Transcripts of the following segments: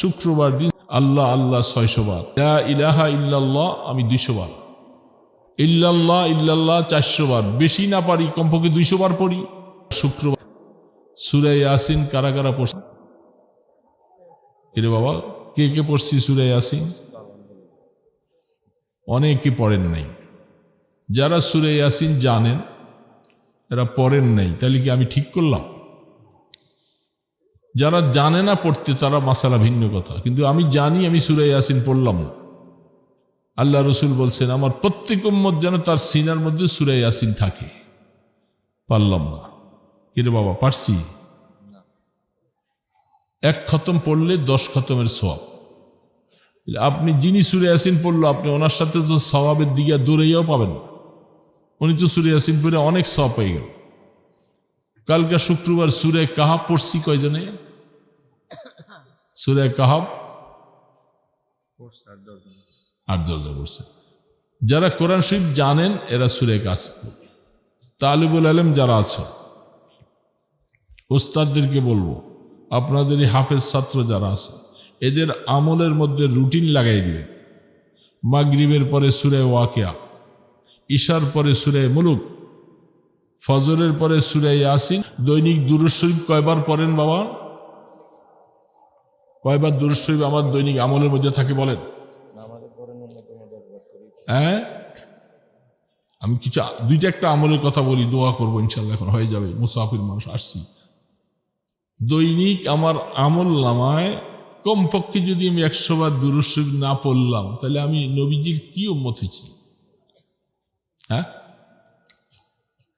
শুক্রবার দিন আল্লাহ আল্লাহ 600 বার, লা ইলাহা ইল্লাল্লাহ আমি 200 বার, ইল্লাল্লাহ ইল্লাল্লাহ 400 বার, বেশি না পারি কমপক্ষে 200 বার পড়ি। শুক্রবার সূরা ইয়াসিন কারা কারা পড়ছি? এরে বাবা, কে কে পড়ছি সূরা ইয়াসিন? অনেকে পড়েন নাই। যারা সূরা ইয়াসিন জানেন এরা পড়েন নাই, তাহলে কি আমি ঠিক করলাম? যারা জানে না পড়তে তারা মাসালা ভিন্ন কথা, কিন্তু আমি জানি, আমি সূরা ইয়াসিন পড়লাম না। আল্লাহ রসুল বলছেন আমার প্রত্যেক উম্মত যেন তার সিনার মধ্যে সূরা ইয়াসিন থাকে। পারলাম না। কিরে বাবা, পারছি? এক খতম পড়লে 10 খতমের সওয়াব। আপনি যিনি সূরা ইয়াসিন পড়লো, আপনি ওনার সাথে তো সওয়াবের দিকে দৌড়াইয়াও পাবেন। উনি তো সূরা ইয়াসিন পড়ে অনেক সওয়াব পেয়ে গেল। কালকে শুক্রবার সূরা কাহাফ পড়ছি কয়জনে? সূরা কাহাফ 8-10 জন পড়ছে। যারা কোরআন শরীফ জানেন এরা সূরা কাহাফ পড়বে। তালিবুল ইলম যারা আছে, ওস্তাদদেরকে বলবো, আপনাদের এই হাফেজ ছাত্র যারা আছে এদের আমলের মধ্যে রুটিন লাগাই দিবেন। মাগরিবের পরে সূরা ওয়াকিয়া, ইশার পরে সূরা মুলুক, ফজরের পরে সূরা ইয়াসিন। দৈনিক দুরূদ শরীফ কয়বার পড়েন বাবা? কয়বার দুরূদ শরীফ আমার দৈনিক আমলের মধ্যে থাকে বলেন? হ্যাঁ, আমি কিছু 2-1টা আমলের কথা বলি, দোয়া করবো ইনশাল্লাহ, এখন হয়ে যাবে। মুসাফির মানুষ আসছি। দৈনিক আমার আমল নামায় কমপক্ষে যদি আমি 100 বার দুরূদ শরীফ না পড়লাম, তাহলে আমি নবীজির কি উম্মত হয়েছি? হ্যাঁ,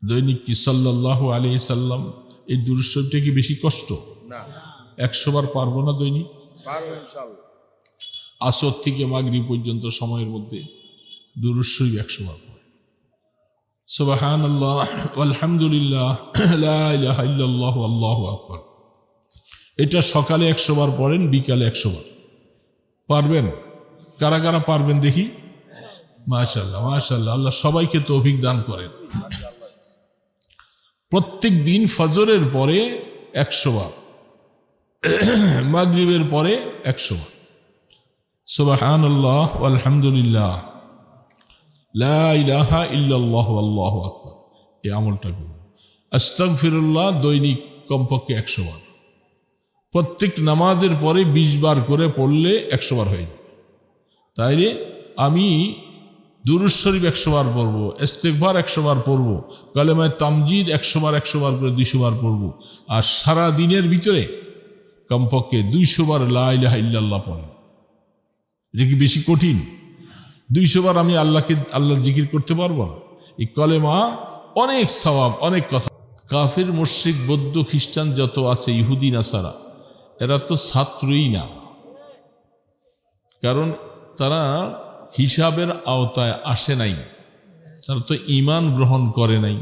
দৈনিক কি সাল্লাল্লাহু আলাইহি সাল্লাম এই দুরূদ শরীফটা কি বেশি কষ্ট? না। 100 বার পারবো না দৈনিক? পারবো ইনশাআল্লাহ। আসর থেকে মাগরিব পর্যন্ত সময়ের মধ্যে দুরূদ শরীফ 100 বার পড়ে। সুবহানাল্লাহ আলহামদুলিল্লাহ লা ইলাহা ইল্লাল্লাহু আল্লাহু আকবার। এটা সকালে 100 বার পড়েন, বিকালে 100 বার। পারবেন? কারা কারা পারবেন দেখি? মাশাআল্লাহ মাশাআল্লাহ, আল্লাহ সবাইকে তৌফিক দান করেন। প্রত্যেক দিন ফজরের পরে 100 বার, মাগরিবের পরে 100 বার। সুবহানাল্লাহ আলহামদুলিল্লাহ লা ইলাহা ইল্লাল্লাহু আল্লাহু আকবার। এই আমলটা করুন। আস্তাগফিরুল্লাহ দৈনিক কমপক্ষে 100 বার। প্রত্যেক নামাজের পরে 20 বার করে পড়লে 100 বার হয়ে যাবে। তাইলে আমি দুরূদ শরীফ 100 বার পড়বো, ইস্তিগফার 100 বার পড়বো, কালেমায়ে তামজিদ 100 বার করে 200 বার পড়বো। আর সারা দিনের ভিতরে কমপক্ষে 200 বার লা ইলাহা ইল্লাল্লাহ পড়ে। এটা কি বেশি কঠিন? 200 বার আমি আল্লাহর জিকির করতে পারবো না? এই কলেমা অনেক সওয়াব, অনেক কথা। কাফির, মুশরিক, বৌদ্ধ, খ্রিস্টান যত আছে, ইহুদি নাসারা, এরা তো ছাত্রই না। কারণ তারা হিসাবের আওতায় আসে নাই, তারা তো ঈমান গ্রহণ করে নাই।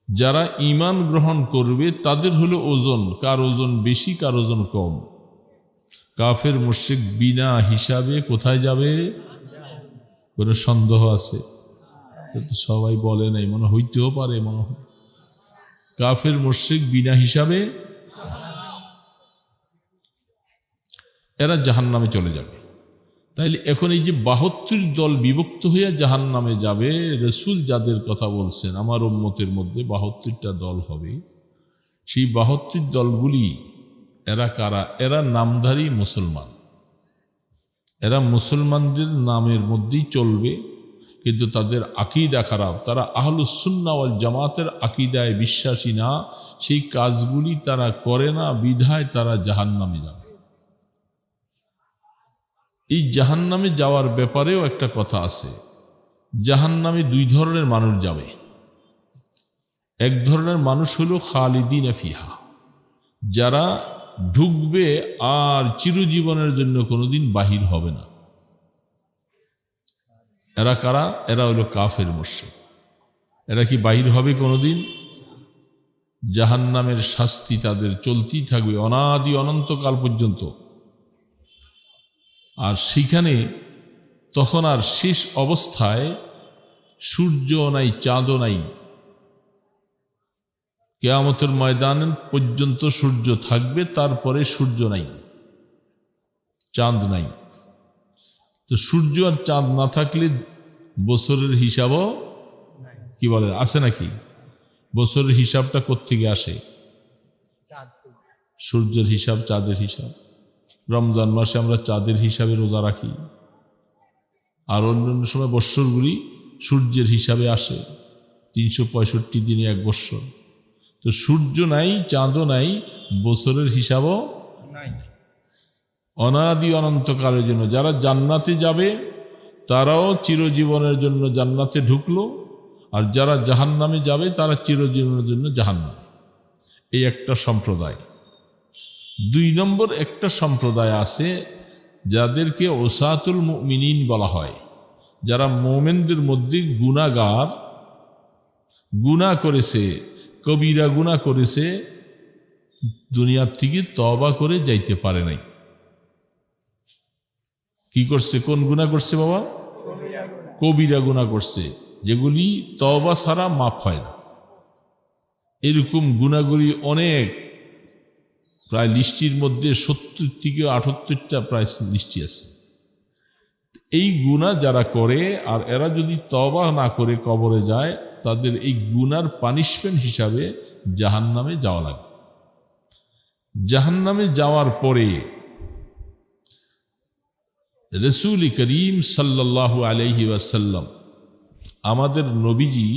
যারা ঈমান গ্রহণ করবে তাদের হলো ওজন, কার ওজন বেশি কার ওজন কম। কাফের মুশরিক বিনা হিসাবে কোথায় যাবে? কোনো সন্দেহ আছে? সবাই বলে নাই, মনে হইতেও পারে, মনে হয়। কাফের মুশরিক বিনা হিসাবে এরা জাহান্নামে চলে যাবে। তাইলে এখন এই যে 72 দল বিভক্ত হয়ে জাহান্নামে যাবে, রাসূল যাদের কথা বলছেন আমার উম্মতের মধ্যে 72টা দল হবে। সেই 72 দলগুলি এরা কারা? এরা নামধারী মুসলমান। এরা মুসলমানদের নামের মধ্যেই চলবে, কিন্তু তাদের আকীদা খারাপ। তারা আহলুস সুন্নাহ ওয়াল জামাতের আকীদায় বিশ্বাসী না, সেই কাজগুলি তারা করে না, বিধায় তারা জাহান্নামে যাবে। এই জাহান্নামে যাওয়ার ব্যাপারেও একটা কথা আছে। জাহান্নামে 2 ধরনের মানুষ যাবে। এক ধরনের মানুষ হলো খালিদিনা ফিহা, যারা ঢুকবে আর চিরজীবনের জন্য কোনোদিন বাহির হবে না। এরা কারা? এরা হলো কাফের মুশরিক। এরা কি বাহির হবে কোনোদিন? জাহান্নামের শাস্তি তাদের চলতেই থাকবে অনাদি অনন্তকাল পর্যন্ত। আর সেখানে তখন আর শেষ অবস্থায় সূর্য নাই, চাঁদও নাই। কিয়ামতের ময়দান পর্যন্ত সূর্য থাকবে, তারপরে সূর্য নাই। চাঁদ নাই। তো সূর্য আর চাঁদ না থাকলে বছরের হিসাবও কি বলে আছে নাকি? বছরের হিসাবটা কোত্থেকে আসে? সূর্যের হিসাব, চাঁদের হিসাব। রমজান মাসে আমরা চাঁদের হিসাবে রোজা রাখি, আর অন্যান্য সময় বৎসরগুলি সূর্যের হিসাবে আসে। 365 দিনে এক বৎসর। তো সূর্য নাই, চাঁদও নাই, বছরের হিসাবও নাই। অনাদি অনন্তকালের জন্য যারা জান্নাতে যাবে তারাও চিরজীবনের জন্য জান্নাতে ঢুকলো, আর যারা জাহান্নামে যাবে তারা চিরজীবনের জন্য জাহান্নামে। এই একটা সম্প্রদায়। 2 নম্বর একটা সম্প্রদায় আছে যাদেরকে ওসাতুল মুমিনিন বলা হয়, যারা মোমেনদের মধ্যে গুনাহগার, গুনাহ করেছে, কবিরা গুনাহ করেছে, দুনিয়ার থেকে তওবা করে যাইতে পারে নাই। কি করছে? কোন গুনাহ করছে বাবা? কবিরা গুনাহ করছে, যেগুলি তওবা ছাড়া মাফ হয় না। এরকম গুনাহগুলি অনেক, প্রায় লিস্টির মধ্যে 70 থেকে 78টা প্রায় লিস্টি আছে। এই গুনাহ যারা করে আর এরা যদি তওবা না করে কবরে যায়, তাদের এই গুনার পানিশমেন্ট হিসাবে জাহান্নামে যাওয়া লাগে। জাহান্নামে যাওয়ার পরে রাসূল করিম সাল্লাল্লাহু আলাইহি ওয়াসাল্লাম, আমাদের নবীজি,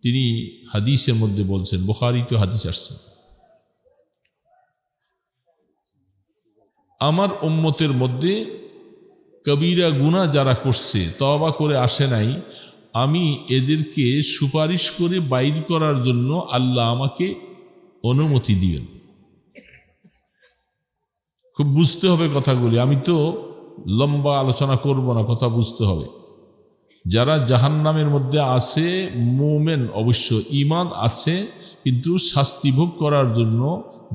তিনি হাদিসের মধ্যে বলছেন, বুখারীতে হাদিস আসছে, আমার উম্মতের মধ্যে কবিরা গুনাহ যারা করছে, তওবা করে আসে নাই, আমি এদেরকে সুপারিশ করে বাইর করার জন্য আল্লাহ আমাকে অনুমতি দিবেন। খুব বুঝতে হবে কথাগুলি, আমি তো লম্বা আলোচনা করব না, কথা বুঝতে হবে। যারা জাহান্নামের মধ্যে আছে, মুমিন অবশ্য ঈমান আছে, কিন্তু শাস্তি ভোগ করার জন্য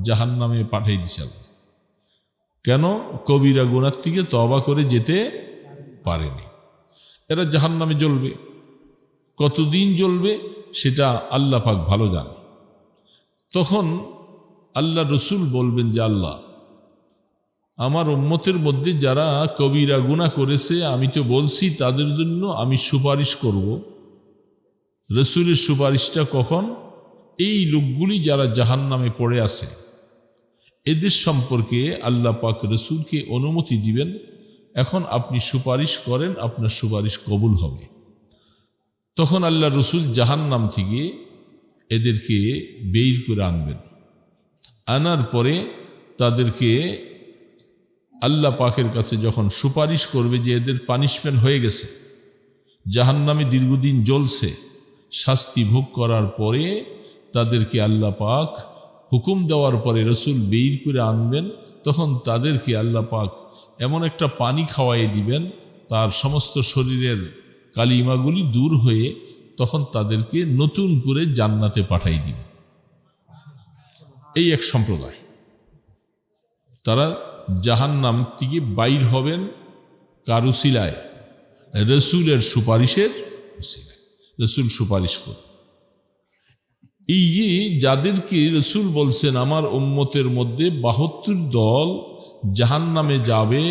জাহান্নামে পাঠিয়ে দিছে। কেন? কবিরা গুনাহ থেকে তওবা করে যেতে পারেনি। এরা জাহান্নামে জ্বলবে। কতদিন জ্বলবে সেটা আল্লাহ পাক ভালো জানে। তখন আল্লাহ রসুল বলবেন যে, আল্লাহ, আমার উম্মতের মধ্যে যারা কবিরা গুনাহ করেছে, আমি তো বলছি তাদের জন্য আমি সুপারিশ করব। রসুলের সুপারিশটা কখন? এই লোকগুলি যারা জাহান্নামে পড়ে আছে, এদের সম্পর্কে আল্লাহ পাক রসুলকে অনুমতি দিবেন, এখন আপনি সুপারিশ করেন, আপনার সুপারিশ কবুল হবে। তখন আল্লাহ রসুল জাহান্নাম থেকে এদেরকে বের করে আনবেন। আনার পরে তাদেরকে আল্লাহ পাকের কাছে যখন সুপারিশ করবে যে এদের পানিশমেন্ট হয়ে গেছে, জাহান্নামে দীর্ঘদিন জ্বলছে, শাস্তি ভোগ করার পরে তাদেরকে আল্লাহ পাক হুকুম দেওয়ার পরে রসুল বের করে আনবেন, তখন তাদেরকে আল্লাহ পাক এমন একটা পানি খাওয়াই দিবেন, তার সমস্ত শরীরের কালিমাগুলি দূর হয়ে তখন তাদেরকে নতুন করে জান্নাতে পাঠাই দিবেন। এই এক সম্প্রদায়, তারা জাহান্নাম থেকে বাইর হবেন কার উসিলায়? রসুলের সুপারিশের উসিলায়। রসুল সুপারিশ করে। এই যে যাদেরকে রসুল বলছেন আমার উম্মতের মধ্যে 72 দল জাহান্নামে যাবে,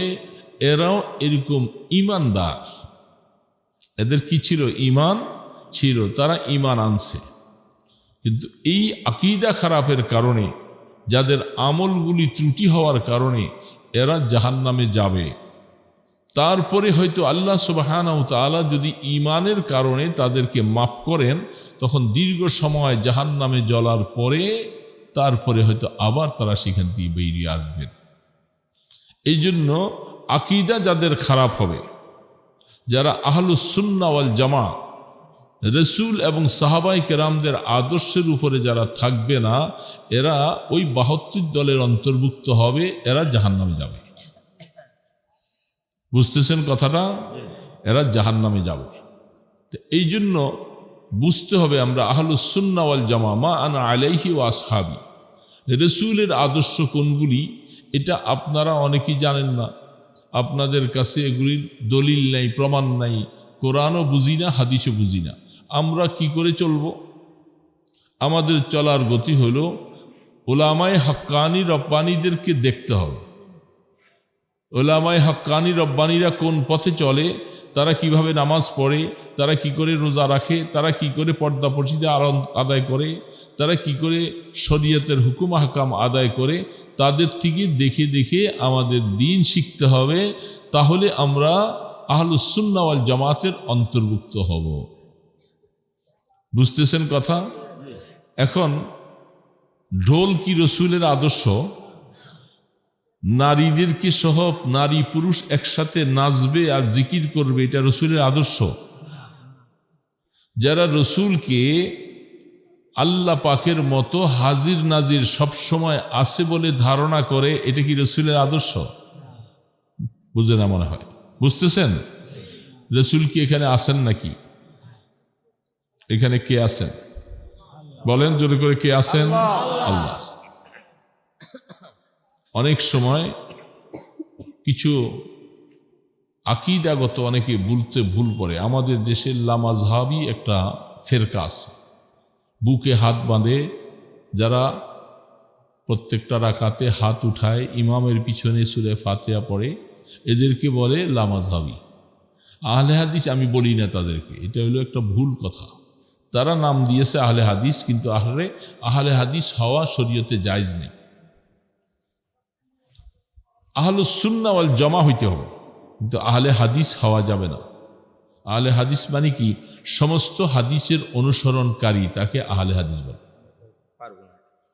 এরাও এরকম ঈমানদার। এদের কি ছিল? ঈমান ছিল, তারা ঈমান আনছে। কিন্তু এই আকীদা খারাপের কারণে, যাদের আমলগুলি ত্রুটি হওয়ার কারণে এরা জাহান্নামে যাবে। তারপরে হয়তো আল্লাহ সুবহানাহু ওয়া তাআলা যদি ঈমানের কারণে তাদেরকে মাফ করেন, তখন দীর্ঘ সময় জাহান্নামে জ্বলার পরে তারপরে হয়তো আবার তারা সেখান থেকে বেরিয়ে আসবেন। এই জন্য আকীদা যাদের খারাপ হবে, যারা আহলুস সুন্নাহ ওয়াল জামা, রসুল এবং সাহাবায়ে কেরামদের আদর্শের উপরে যারা থাকবে না, এরা ওই 72 দলের অন্তর্ভুক্ত হবে, এরা জাহান্নামে যাবে। বুঝতেছেন কথাটা? এরা জাহান্নামে যাবে। এই জন্য বুঝতে হবে আমরা আহলুস সুন্নাহ ওয়াল জামা, মা আনা আলাইহি ওয়া আসহাবি। রসুলের আদর্শ কোনগুলি, এটা আপনারা অনেকেই জানেন না। আপনাদের কাছে এগুলির দলিল নাই, প্রমাণ নাই, কোরআনও বুঝি না, হাদিসও বুঝি না। আমরা কি করে চলব? আমাদের চলার গতি হলো উলামায়ে হাক্কানি রব্বানীদেরকে দেখতে হবে। ওলামায়ে হাক্কানি রব্বানিরা কোন পথে চলে, তারা কিভাবে নামাজ পড়ে, তারা কি করে রোজা রাখে, তারা কি করে পর্দা পর্শিদা আদায় করে, তারা কি করে শরীয়তের হুকুম আহকাম আদায় করে, তাদের থেকে দেখে দেখে আমাদের দিন শিখতে হবে। তাহলে আমরা আহলুস সুন্নাহ ওয়াল জামাতের অন্তর্ভুক্ত হব। বুঝতেছেন কথা? এখন ঢোল কি রসুলের আদর্শ? নারীদেরকে সহ নারী পুরুষ একসাথে নাচবে আর জিকির করবে, এটা রসুলের আদর্শ? যারা রসুলকে আল্লাহ পাকের মতো হাজির নাজির সবসময় আছে বলে ধারণা করে, এটা কি রসুলের আদর্শ? বুঝে না মনে হয়। বুঝতেছেন? রসুল কি এখানে আসেন নাকি? এখানে কে আছেন বলেন জোরে করে, কে আছেন? আল্লাহ। অনেক সময় কিছু আকীদাগত অনেকে ভুল করে। আমাদের দেশের লামাযহাবী একটা ফেরকা আছে, বুকে হাত বাঁধে, যারা প্রত্যেকটা রাকাতে হাত উঠায়, ইমামের পিছনে সূরা ফাতিহা পড়ে, এদেরকে বলে লামাযহাবী। আহলে হাদিস আমি বলি না তাদেরকে, এটা হলো একটা ভুল কথা। তারা নাম দিয়েছে আহলে হাদিস, কিন্তু আহলে হাদিস হওয়া শরীয়তে জায়েজ নেই। আহলুস সুন্নাহ ওয়াল জামাহ হইতে হবে, কিন্তু আহলে হাদিস হওয়া যাবে না। আহলে হাদিস মানে কি? সমস্ত হাদিসের অনুসরণকারী, তাকে আহলে হাদিস বলে।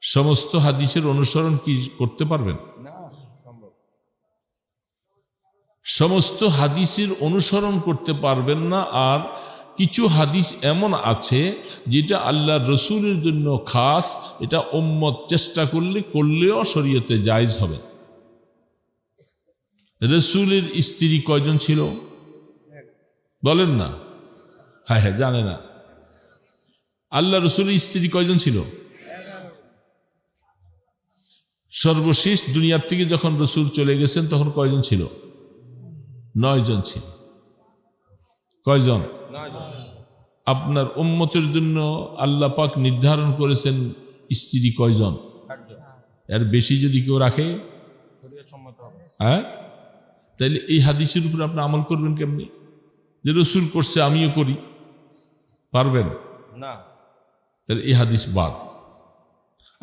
সমস্ত হাদিসের অনুসরণ কি করতে পারবেন? সমস্ত হাদিসের অনুসরণ করতে পারবেন না। আর কিছু হাদিস এমন আছে যেটা আল্লাহ রসুলের জন্য খাস, এটা উম্মত চেষ্টা করলেও শরীয়তে জায়েজ হবে। রসুলের স্ত্রী কয়জন ছিল বলেন না? হ্যাঁ হ্যাঁ, জানে না। আল্লাহ রসুলের স্ত্রী কয়জন ছিল? সর্বশেষ দুনিয়ার থেকে যখন রসুল চলে গেছেন তখন কয়জন ছিল? 9 জন ছিল। কয়জন? আপনার উম্মতের জন্য আল্লাহ পাক নির্ধারণ করেছেন স্ত্রী কয়জন? এর বেশি যদি কেউ রাখে, হ্যাঁ, তাইলে এই হাদিসের উপর আপনি আমল করবেন কেমনি? যে রসুল করছে আমিও করি, পারবেন না? তাহলে এই হাদিস বাদ।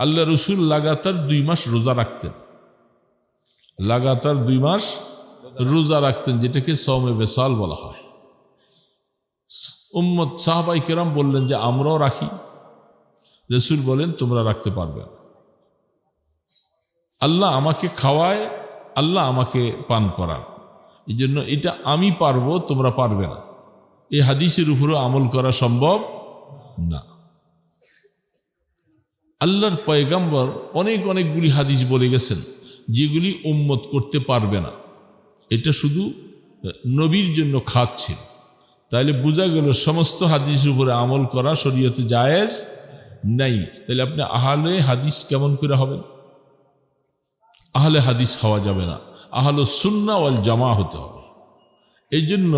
আল্লাহ রসুল লাগাতার 2 মাস রোজা রাখতেন, লাগাতার 2 মাস রোজা রাখতেন, যেটাকে সওমে বেসাল বলা হয়। উম্মত সাহাবাই কেরাম বললেন যে আমরাও রাখি। রসুল বলেন তোমরা রাখতে পারবে না। আল্লাহ আমাকে খাওয়ায়, আল্লাহ আমাকে পান করান, এই জন্য এটা আমি পারবো, তোমরা পারবে না। এই হাদিসের উপরে আমল করা সম্ভব না। আল্লাহর পয়গম্বর অনেকগুলি হাদিস বলে গেছেন যেগুলি উম্মত করতে পারবে না, এটা শুধু নবীর জন্য খাস ছিল। তাইলে বোঝা গেল সমস্ত হাদিসের উপরে আমল করা শরীয়তে জায়েজ নাই। তাহলে আপনি আহলে হাদিস কেমন করে হবেন? আহলে হাদিস হওয়া যাবে না, আহলুস সুন্নাহ ওয়াল জামাহ হতে হবে। এই জন্য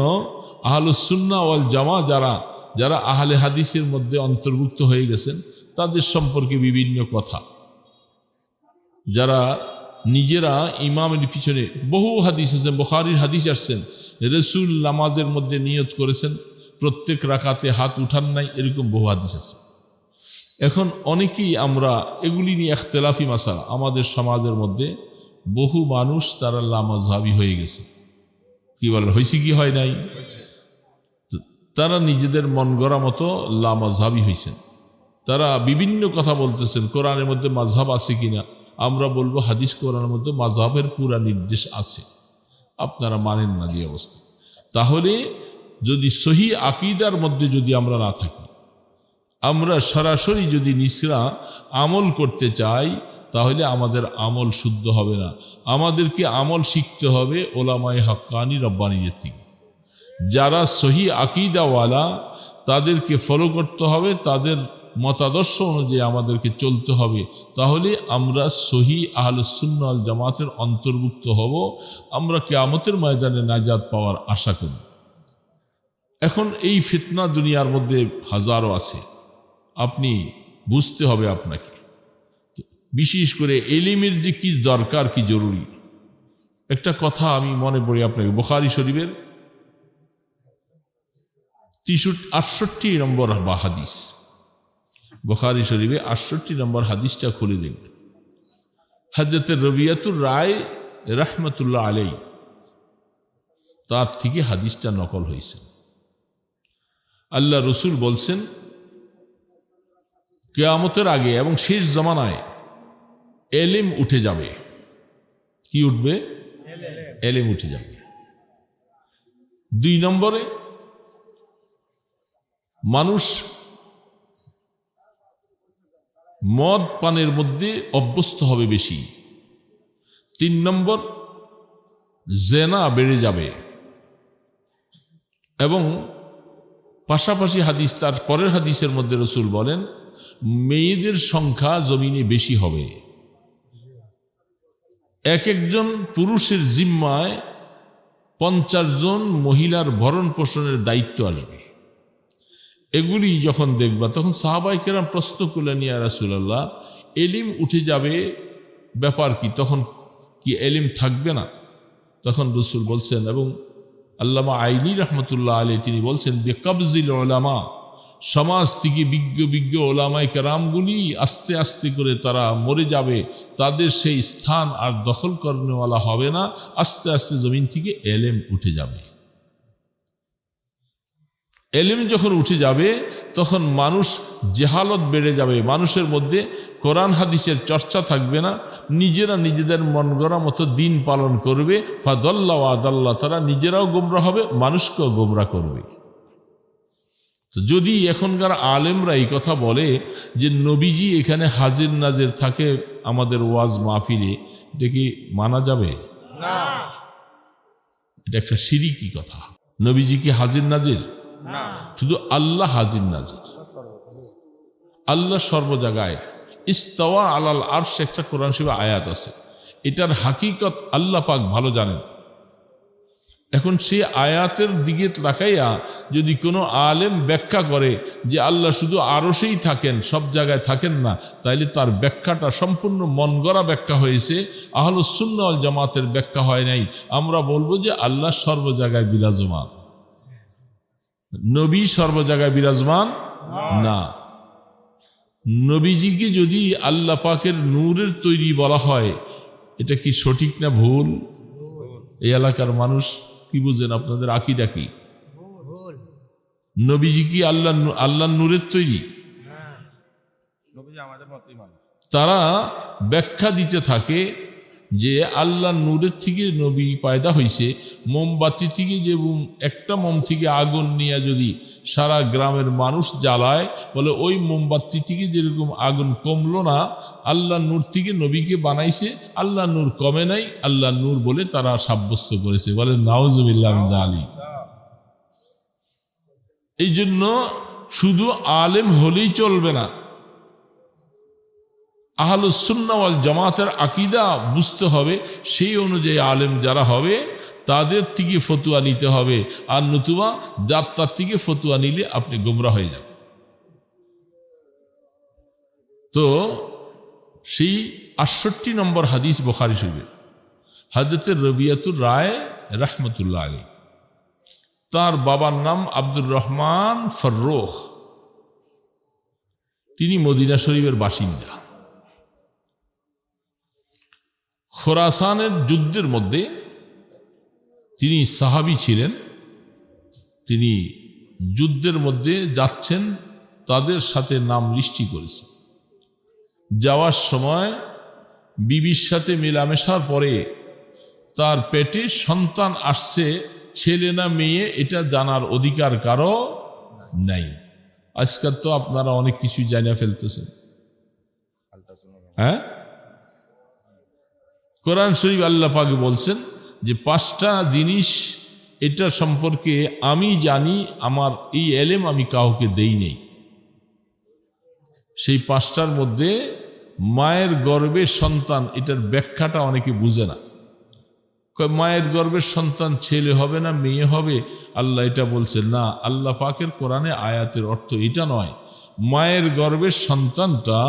আহলুস সুন্নাহ ওয়াল জামাহ যারা আহলে হাদিসের মধ্যে অন্তর্ভুক্ত হয়ে গেছেন, তাদের সম্পর্কে বিভিন্ন কথা, যারা নিজেরা ইমামের পিছনে, বহু হাদিস আছে, বুখারীর হাদিস আসছেন, রসুল নামাজের মধ্যে নিয়ত করেছেন প্রত্যেক রাকাতে হাত উঠান নাই, এরকম বহু হাদিস আছে। এখন অনেকেই আমরা এগুলি নিয়ে ইখতিলাফি মাসালা, আমাদের সমাজের মধ্যে বহু মানুষ তারা লামাযহাবী হয়ে গেছে। কি বলেন, হয়েছে কি হয় নাই? তারা নিজেদের মন গড়া মতো লামাযহাবী হয়েছেন। তারা বিভিন্ন কথা বলতেছেন, কোরআনের মধ্যে মাযহাব আছে কিনা। আমরা বলবো হাদিস কোরআনের মধ্যে মাযহাবের পুরা নির্দেশ আছে, আপনারা মানেন না যে অবস্থা। তাহলে যদি সহি আকীদার মধ্যে যদি আমরা না থাকি, আমরা সরাসরি যদি নিসরা আমল করতে চাই, তাহলে আমাদের আমল শুদ্ধ হবে না। আমাদেরকে আমল শিখতে হবে ওলামায়ে হাক্কানি রব্বানিদের থেকে। যারা সহি আকীদাওয়ালা তাদেরকে ফলো করতে হবে, তাদের মতাদর্শ অনুযায়ী আমাদেরকে চলতে হবে। তাহলে আমরা সহি আহলুস সুন্নাহ ওয়াল জামাতের অন্তর্ভুক্ত হব, আমরা কিয়ামতের ময়দানে নাজাত পাওয়ার আশা করি। এখন এই ফিতনা দুনিয়ার মধ্যে হাজারো আছে, আপনি বুঝতে হবে আপনাকে, বিশেষ করে এলিমের যে কি দরকার, কি জরুরি। একটা কথা আমি মনে পড়ি আপনাকে, বুখারী শরীফের 68 নম্বর হাদিস, বুখারী শরীফে 68 নম্বর হাদিসটা খুলে দিন। হযরত রবিয়াতুর রায় রাহমাতুল্লাহ আলাইহি তার থেকে হাদিসটা নকল হয়েছে। আল্লাহ রসুল বলছেন, কিয়ামতের আগে এবং শেষ জামানায় এলেম উঠে যাবে। কি উঠবে? এলেম উঠে যাবে। 2 নম্বরে মানুষ মদ পানের মধ্যে অভ্যস্ত হবে বেশি। 3 নম্বর জেনা বেড়ে যাবে। এবং পাশাপাশি হাদিস, তার পরের হাদিসের মধ্যে রসুল বলেন মেয়েদের সংখ্যা জমিনে বেশি হবে। এক একজন পুরুষের জিম্মায় 50 জন মহিলার ভরণ পোষণের দায়িত্ব আসবে। এগুলি যখন দেখবা তখন সাহাবায়ে কেরাম প্রশ্ন করলেন, ইয়া রাসূলুল্লাহ, এলিম উঠে যাবে, ব্যাপার কি? তখন কি এলিম থাকবে না? তখন রসুল বলছেন, এবং আল্লামা আইনি রহমতুল্লাহ আলাইহি তিনি বলছেন, বিকবজিল উলামা, সমাজ থেকে বিজ্ঞ ওলামায়ে কেরামগুলি আস্তে আস্তে করে তারা মরে যাবে, তাদের সেই স্থান আর দখল করনেওয়ালা হবে না। আস্তে আস্তে জমিন থেকে এলেম উঠে যাবে। এলেম যখন উঠে যাবে তখন মানুষ জেহালত বেড়ে যাবে, মানুষের মধ্যে কোরআন হাদিসের চর্চা থাকবে না, নিজেরা নিজেদের মন গড়া মতো দিন পালন করবে। ফাদাল্লা ওয়া আদাল্লা, তারা নিজেরাও গোমরাহ হবে, মানুষকেও গোমরাহ করবে। তো যদি এখনকার আলেমরা এই কথা বলে যে নবীজি এখানে হাজির নাজির থাকে আমাদের ওয়াজ মাহফিলে, এটা কি মানা যাবে? না, এটা একটা শিরকি কথা। নবীজি কি হাজির নাজির? না, শুধু আল্লাহ হাজির নাজির। আল্লাহ সর্ব জায়গায়। ইস্তাওয়া আলাল আরশ একটা কোরআন শরীফে আয়াত আছে, এটার হাকিকত আল্লাহ পাক ভালো জানেন। এখন সে আয়াতের দিকে তাকাইয়া যদি কোনো আলেম ব্যাখ্যা করে যে আল্লাহ শুধু আরশেই থাকেন, সব জায়গায় থাকেন না, তাইলে তার ব্যাখ্যাটা সম্পূর্ণ মন গড়া ব্যাখ্যা হয়েছে, আহলুস সুন্নাহ ওয়াল জামাতের ব্যাখ্যা হয় নাই। আমরা বলবো যে আল্লাহ সর্ব জায়গায় বিরাজমান, নবী সর্ব জায়গায় বিরাজমান না। নবীজিকে যদি আল্লাহ পাকের নূরের তৈরি বলা হয়, এটা কি সঠিক না ভুল? এই এলাকার মানুষ কি বুঝেন? আপনাদের আকীদা কি? নবীজি কি আল্লাহ নূরের তৈরি? তারা ব্যাখ্যা দিতে থাকে যে আল্লাহ নূরের থেকে নবী পয়দা হয়েছে। মোমবাতি থেকে যে একটা মোম থেকে আগুন নিয়ে যদি সারা গ্রামের মানুষ জ্বালায়, বলে ওই মোমবাতি থেকে যেরকম আগুন কমলো না, আল্লাহ নূর থেকে নবীকে বানাইছে, আল্লাহ নূর কমে নাই, আল্লাহ নূর বলে তারা সাব্যস্ত করেছে। বলে নাউজুবিল্লাহ মিন যালিক। এই জন্য শুধু আলেম হলেই চলবে না, আহলুস সুন্নাহ ওয়াল জামাতের আকীদা বুঝতে হবে। সেই অনুযায়ী আলেম যারা হবে তাদের থেকে ফতুয়া নিতে হবে, আর নতুবা যাত্রার থেকে ফতুয়া নিলে আপনি গোমরাহ হয়ে যাবেন। তো সেই 68 নম্বর হাদিস বুখারী শরীফে হযরত রবিয়াতুর রায় রাহমাতুল্লাহ আলাইহি, তার বাবার নাম আব্দুর রহমান ফররুখ, তিনি মদিনা শরীফের বাসিন্দা। খোরাসানের যুদ্ধের মধ্যে তিনি সাহাবী ছিলেন। তিনি যুদ্ধের মধ্যে যাচ্ছেন, তাদের সাথে নাম লিস্টি করেছেন। যাওয়ার সময় বিবির সাথে মেলামেশার পরে তার পেটে সন্তান আসছে, ছেলে না মেয়ে এটা জানার অধিকার কারো নাই। আজকাল তো আপনারা অনেক কিছু জানিয়ে ফেলতেছেন। হ্যাঁ, কোরআন শরীফ আল্লাহ পাক বলছেন যে 5টা জিনিস এটা সম্পর্কে আমি জানি, আমার এই এলেম আমি কাউকে দেই নেই। সেই 5টার মধ্যে মায়ের গর্ভের সন্তান, এটার ব্যাখ্যাটা অনেকে বুঝে না। মায়ের গর্ভের সন্তান ছেলে হবে না মেয়ে হবে, আল্লাহ এটা বলছেন না। আল্লাহ পাকের কোরআনে আয়াতের অর্থ এটা নয়। মায়ের গর্ভের সন্তানটা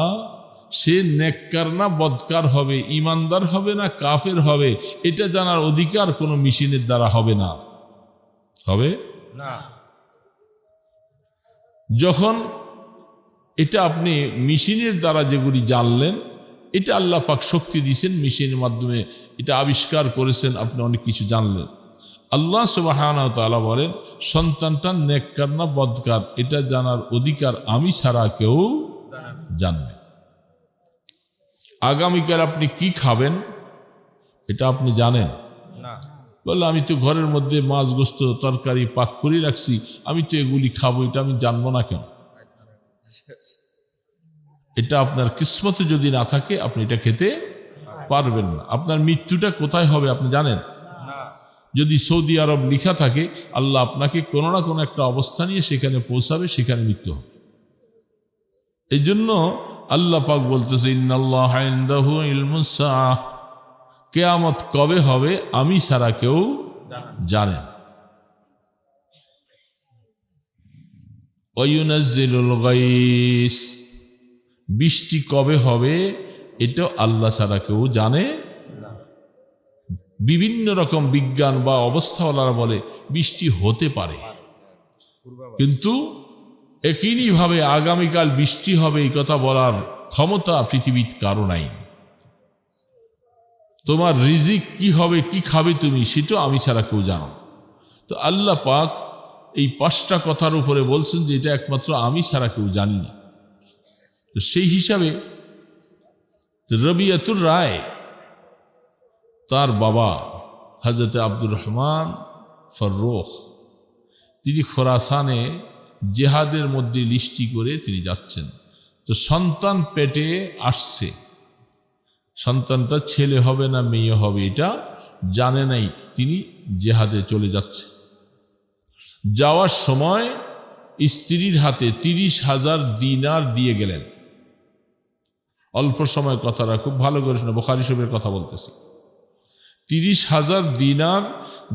সে নেককার না বদকার হবে, ইমানদার হবে না কাফের হবে, এটা জানার অধিকার কোনো মেশিনের দ্বারা হবে না। হবে না। যখন এটা আপনি মেশিনের দ্বারা যেগুলি জানলেন, এটা আল্লাহ পাক শক্তি দিয়েছেন, মেশিনের মাধ্যমে এটা আবিষ্কার করেছেন, আপনি অনেক কিছু জানলেন। আল্লাহ সুবহানাহু ওয়া তাআলা বলেন, সন্তানটা নেককার না বদকার এটা জানার অধিকার আমি ছাড়া কেউ জানবে। আগামীকাল আপনি কি খাবেন এটা আপনি জানেন না। বললে আমি তো ঘরের মধ্যে মাছ গোস্ত তরকারি পাক করে রাখছি, আমি তো এগুলি খাবো, এটা আমি জানবো না কেন? এটা আপনার কিসমতে যদি না থাকে আপনি এটা খেতে পারবেন না। আপনার মৃত্যুটা কোথায় হবে আপনি জানেন? না। যদি সৌদি আরব লেখা থাকে, আল্লাহ আপনাকে কোনো না কোনো একটা অবস্থা নিয়ে সেখানে পৌঁছাবে, সেখানে মৃত্যু হবে। এই জন্য আল্লাহ পাক বলতেছে, ইন্নাল্লাহা ইনদাহু ইলমুস সাআহ, কিয়ামত কবে হবে আমি ছাড়া কেউ জানে না। ওয়া ইউনাজ্জিলুল গায়স, বৃষ্টি কবে হবে এটা আল্লাহ ছাড়া কেউ জানে না। বিভিন্ন রকম বিজ্ঞান বা অবস্থাওয়ালারা বলে বৃষ্টি হতে পারে, কিন্তু একইভাবে আগামীকাল বৃষ্টি হবে এই কথা বলার ক্ষমতা পৃথিবীর কারো নাই। তোমার রিজিক কি হবে, কি খাবে তুমি, সেটা আমি ছাড়া কেউ জানো। তো আল্লাহ পাক এই 5টা কথার উপরে বলছেন যে এটা একমাত্র আমি ছাড়া কেউ জানি না। তো সেই হিসাবে রবিয়াতুর রায় তার বাবা হযরত আব্দুর রহমান ফারুক, তিনি খোরাসানে জেহাদের মধ্যে লিস্টি করে তিনি যাচ্ছেন। তো সন্তান পেটে আসছে, সন্তানটা ছেলে হবে না মেয়ে হবে এটা জানে নাই, তিনি জেহাদে চলে যাচ্ছে। যাওয়ার সময় স্ত্রীর হাতে 30,000 দিনার দিয়ে গেলেন। অল্প সময় কথাটা খুব ভালো করে শুনে, বুখারী শরীফের কথা বলতেছি। 30,000 দিনার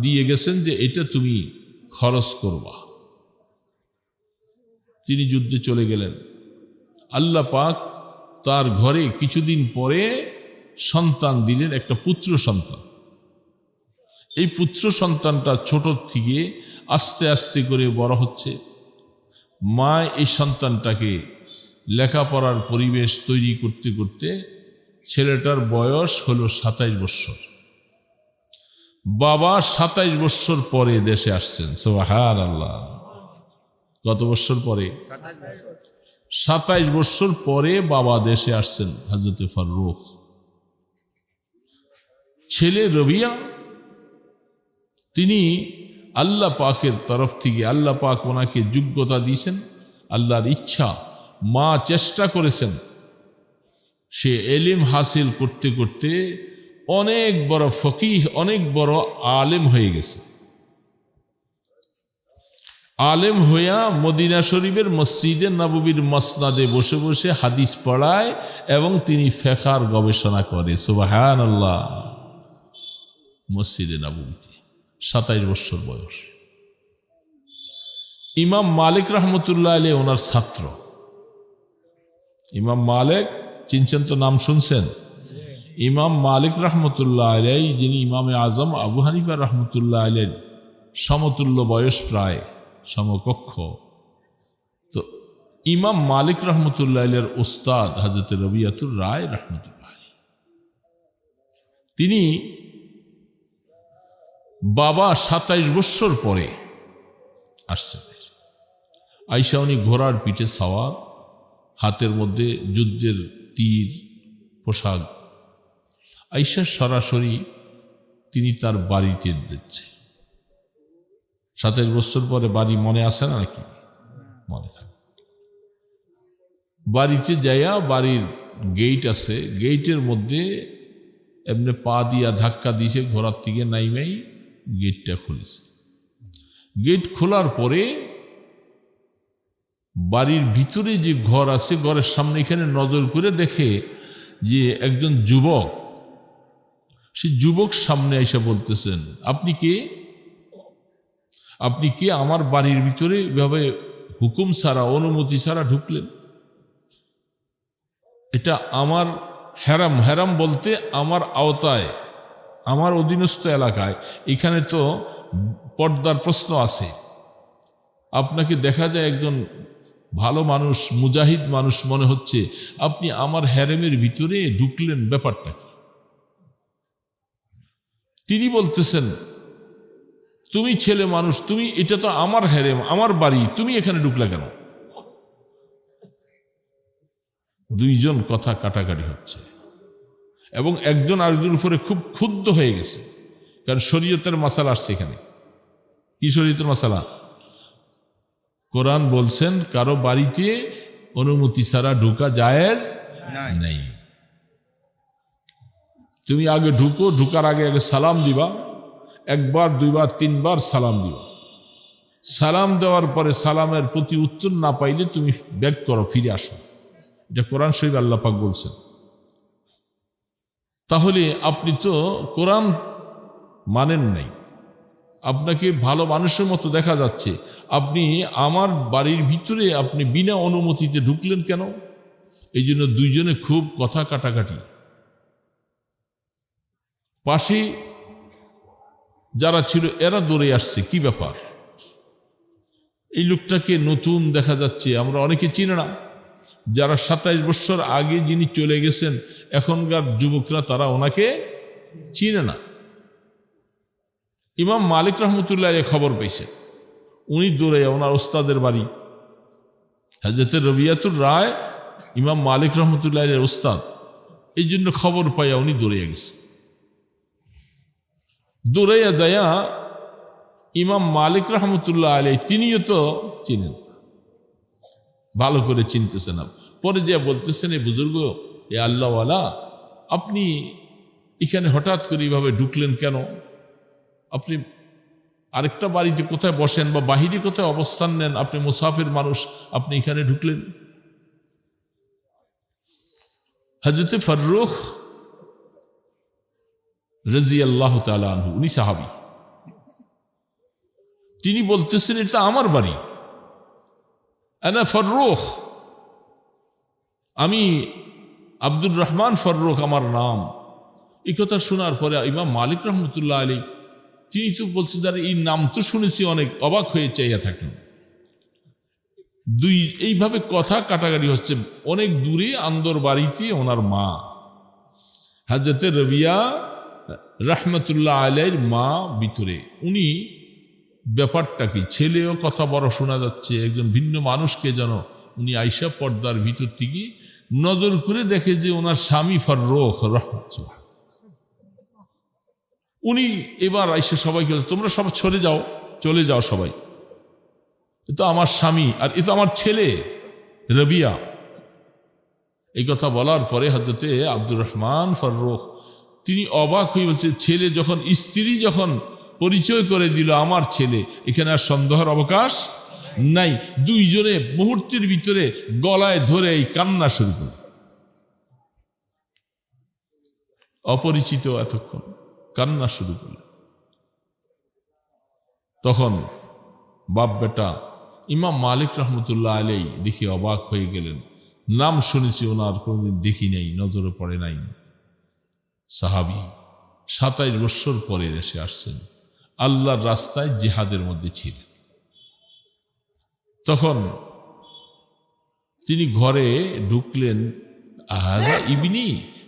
দিয়ে গেছেন যে এটা তুমি খরচ করবা। তিনি যুদ্ধে চলে গেলেন। আল্লাহ পাক তার ঘরে কিছুদিন পরে সন্তান দিলেন, একটা পুত্র সন্তান। এই পুত্র সন্তানটা ছোট থেকে আস্তে আস্তে করে বড় হচ্ছে। মা এই সন্তানটাকে লেখাপড়ার পরিবেশ তৈরি করতে করতে ছেলেটার বয়স হলো 27 বৎসর। বাবা 27 বৎসর পরে দেশে আসছেন। সুবহানাল্লাহ। কত বৎসর পরে? 27 বৎসর পরে বাবা দেশে আসছেন হযরত ফারুক। ছেলে রবিয়া, তিনি আল্লাহ পাকের তরফ থেকে আল্লাহ পাক ওনাকে যোগ্যতা দিয়েছেন, আল্লাহর ইচ্ছা। মা চেষ্টা করেছেন, সে এলিম হাসিল করতে করতে অনেক বড় ফকিহ, অনেক বড় আলেম হয়ে গেছে। আলেম হইয়া মদিনা শরীফের মসজিদে নববীর মসনাদে বসে বসে হাদিস পড়ায় এবং তিনি ফিকহের গবেষণা করে। সুবহানাল্লাহ। মসজিদে নববীতে 27 বছর বয়স। ইমাম মালিক রহমতুল্লাহ আলাইহি ওনার ছাত্র। ইমাম মালিক চিনছেন তো, নাম শুনছেন? ইমাম মালিক রহমতুল্লাহ আলাইহি, যিনি ইমামে আজম আবু হানিফা রহমতুল্লাহ আলাইহির সমতুল্য বয়স, প্রায় সমকক্ষ। তো ইমাম মালিক রহমতুল্লাহ আলাইহির উস্তাদ হযরত রবিয়াতুর রায় রহমতুল্লাহ আলাইহি, তিনি বাবা 27 বছর পরে আসছেন। আইসা উনি ঘোড়ার পিঠে সওয়ার, হাতের মধ্যে যুদ্ধের তীর, পোশাক। আইসা সরাসরি তিনি তার বাড়িতে দিচ্ছে। 27 বছর পরে বাড়ি মনে আসে না নাকি? মনে থাকে। বাড়িতে যাইয়া, বাড়ির গেট আছে, গেটের মধ্যে এমনি পা দিয়া ধাক্কা দিয়েছে, ঘোড়ার থেকে নাইমাই গেটটা খুলেছে। গেট খোলার পরে বাড়ির ভিতরে যে ঘর আছে, ঘরের সামনে এখানে নজর করে দেখে যে একজন যুবক, সে যুবক সামনে এসে বলতেছেন, আপনি কে? আপনি কে? আমার বাড়ির ভিতরে এভাবে হুকুম ছাড়া, অনুমতি ছাড়া ঢুকলেন? এটা আমার হেরাম, হেরাম বলতে আমার আওতায়, আমার অধীনস্থ এলাকায়, এখানে তো পর্দার প্রশ্ন আছে। আপনাকে দেখা যায় একজন ভালো মানুষ, মুজাহিদ মানুষ মনে হচ্ছে, আপনি আমার হ্যারেমের ভিতরে ঢুকলেন, ব্যাপারটা কি? তিনি বলতেছেন, তুমি ছেলে মানুষ, তুমি, এটা তো আমার হ্যারেম, আমার বাড়ি, তুমি এখানে ঢুকলে কেন? দুইজন কথা কাটাকাটি হচ্ছে এবং একজন আরেকজনের উপরে খুব ক্ষুব্ধ হয়ে গেছে, কারণ শরীয়তের মাসালা আসছে এখানে। কি শরীয়তের মাসালা? কোরআন বলছেন কারো বাড়িতে অনুমতি ছাড়া ঢোকা জায়েজ নাই। তুমি আগে ঢুকো, ঢুকার আগে আগে সালাম দিবা, একবার দুইবার তিনবার সালাম দিবা। সালাম দেওয়ার পরে সালামের প্রতি উত্তর না পাইলে তুমি ব্যাক করো, ফিরে আসো। এটা কোরআন শরীফ আল্লাহ পাক বলছেন। তাহলে আপনি তো কোরআন মানেন নাই, আপনাকে ভালো মানুষের মতো দেখা যাচ্ছে, আপনি আমার বাড়ির ভিতরে আপনি বিনা অনুমতিতে ঢুকলেন কেন? এই জন্য দুইজনে খুব কথা কাটাকাটি। পাশে যারা ছিল এরা দৌড়ে আসছে, কি ব্যাপার? এই লোকটাকে নতুন দেখা যাচ্ছে, আমরা অনেকে চিনি না। যারা 27 বছর আগে যিনি চলে গেছেন, এখনকার যুবকরা তারা ওনাকে চিনে না। ইমাম মালিক রহমতুল্লাহ খবর পেয়েছে, উনি দৌড়ে ওনার ওস্তাদের বাড়ি, হযরত রবিয়াতুর রায় ইমাম মালিক রহমতুল্লাহ ওস্তাদ, এই জন্য খবর পাইয়া উনি দৌড়িয়া গেছে। দৌড়াইয়া যাইয়া ইমাম মালিক রহমতুল্লাহ আলাই, তিনিও তো চিনেন, ভালো করে চিনতেছেন না। পরে যে বলতেছেন, এই বুজুর্গ, এ আল্লাহওয়ালা, আপনি এখানে হঠাৎ করে এইভাবে ঢুকলেন কেন? আপনি আরেকটা বাড়িতে কোথায় বসেন বা বাহিরে কোথায় অবস্থান নেন, আপনি মুসাফির মানুষ, আপনি এখানে ঢুকলেন। হযরত ফাররুখ রাদিয়াল্লাহু তাআলা আনহু, উনি সাহাবী, তিনি বলতেছেন, এটা আমার বাড়ি, আনা ফাররুখ, আমি আব্দুর রহমান ফাররুখ আমার নাম। এই কথা শোনার পরে ইমাম মালিক রহমতুল্লাহ আলাইহি, তিনি তো বলছেন, যারা এই নাম তো শুনেছি অনেক, অবাক হয়ে চাইয়া থাকেন। এইভাবে কথা কাটাকাটি হচ্ছে। অনেক দূরে আন্দর বাড়িতে ওনার মা হযরত রবিয়া রহমতুল্লাহ আলাইহির মা ভিতরে, উনি ব্যাপারটা কি? ছেলেও কথা বড় শোনা যাচ্ছে, একজন ভিন্ন মানুষকে যেন উনি আইসা পর্দার ভিতর থেকে নজর করে দেখে যে ওনার স্বামী ফাররুখ রহমতুল্লাহ। উনি এবার আইসা সবাইকে, তোমরা সব সরে যাও, চলে যাও সবাই, এ তো আমার স্বামী আর এ তো আমার ছেলে রবিয়া। এই কথা বলার পরে হযরতে আব্দুর রহমান ফাররুখ তিনি অবাক হয়ে বলছে, ছেলে যখন, স্ত্রী যখন পরিচয় করে দিল আমার ছেলে, এখানে আর সন্দেহের অবকাশ নাই। দুইজনে মুহূর্তের ভিতরে গলায় ধরে এই কান্না শুরু করে। অপরিচিত এতক্ষণ কান্না শুরু করল। তখন বাপ বেটা ইমাম মালিক রহমতুল্লাহ আলাইহি দেখে অবাক হয়ে গেলেন। নাম শুনেছি, ওনার কোনোদিন দেখি নাই, নজরে পড়ে নাই। সাহাবী, 27 বছর পরে এসে আসছেন, আল্লাহর রাস্তায় জিহাদের মধ্যে ছিলেন। তখন তিনি ঘরে ঢুকলেন, আহাদা ইবনি,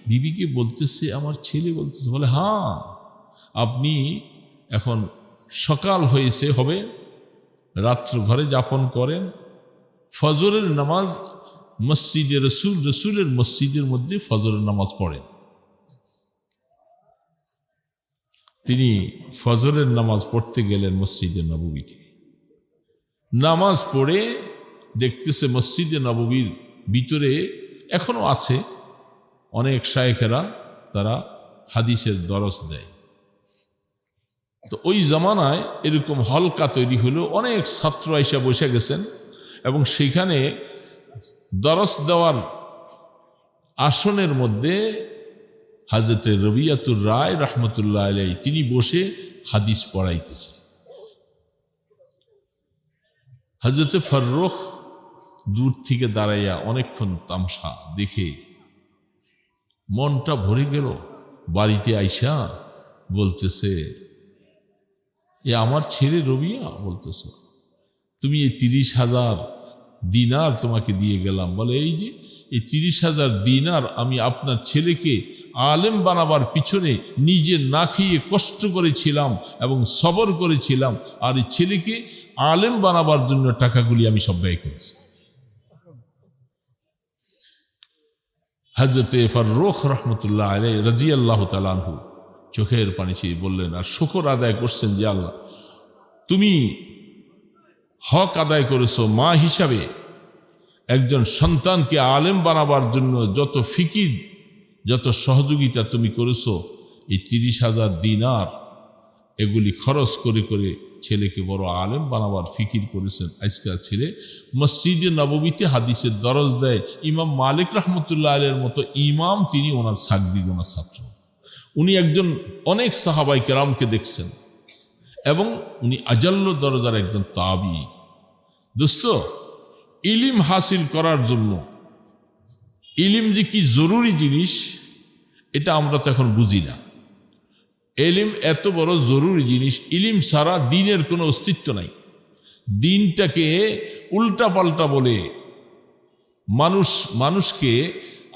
বিবিকে বলতেছে, আমার ছেলে বলতেছে, বলে, হ্যাঁ, আপনি এখন সকাল হয়েছে হবে, রাত্র ঘরে যাপন করেন, ফজরের নামাজ মসজিদে রসুলের মসজিদের মধ্যে ফজরের নামাজ পড়েন। তিনি ফজরের নামাজ পড়তে গেলেন মসজিদে নববীতে। নামাজ পড়ে দেখতেছে মসজিদে নববীর ভিতরে এখনো আছে অনেক শায়েখেরা, তারা হাদিসের দরস দেয়। তো ওই জামানায় এরকম হলকা তৈরি হলো, অনেক ছাত্র আইসা বসে গেছেন এবং সেখানে দরস দেওয়ার আসনের মধ্যে হযরত রবিয়াতুর রায় রহমতুল্লাহ আলাইহি তিনি বসে হাদিস পড়াইতেছেন। হযরত ফাররুখ দূর থেকে দাঁড়াইয়া অনেকক্ষণ তামসা দেখে মনটা ভরে গেল। বাড়িতে আইসা বলতেছে, এ আমার ছেলে রবিয়া, বলতেছে তুমি এই 30,000 দিনার তোমাকে দিয়ে গেলাম। বলে এই যে এই 30,000 দিনার আমি আপনার ছেলেকে আলেম বানাবার পিছনে নিজে না খেয়ে কষ্ট করেছিলাম এবং সবর করেছিলাম, আর এই ছেলেকে আলেম বানাবার জন্য টাকাগুলি আমি সব ব্যয় করেছি। হযরতে ফাররুখ রাহমাতুল্লাহ আলাইহি রাদিয়াল্লাহু তাআলা আনহু চোখের পানি ছেড়ে বললেন, আর শুকর আদায় করছেন যে আল্লাহ তুমি হক আদায় করেছো। মা হিসাবে একজন সন্তানকে আলেম বানাবার জন্য যত ফিকির, যত সহযোগিতা তুমি করেছো, এই 30,000 দিনার এগুলি খরচ করে করে ছেলেকে বড় আলেম বানাবার ফিকির করেছেন। আজকাল ছেলে মসজিদে নববীতে হাদিসের দরজ দেয়। ইমাম মালিক রাহমাতুল্লাহ আলাইহির মতো ইমাম, তিনি ওনার ছাত্রী, ওনার ছাত্র। উনি একজন অনেক সাহাবাই কেরামকে দেখছেন এবং উনি আজাল্য দরজার একজন তাবি। দোস্ত, ইলিম হাসিল করার জন্য ইলিম যে কি জরুরি জিনিস, এটা আমরা তো এখন বুঝি না। ইলিম এত বড় জরুরি জিনিস, ইলিম ছাড়া দ্বীনের কোনো অস্তিত্ব নাই। দ্বীনটাকে উল্টা পাল্টা বলে মানুষকে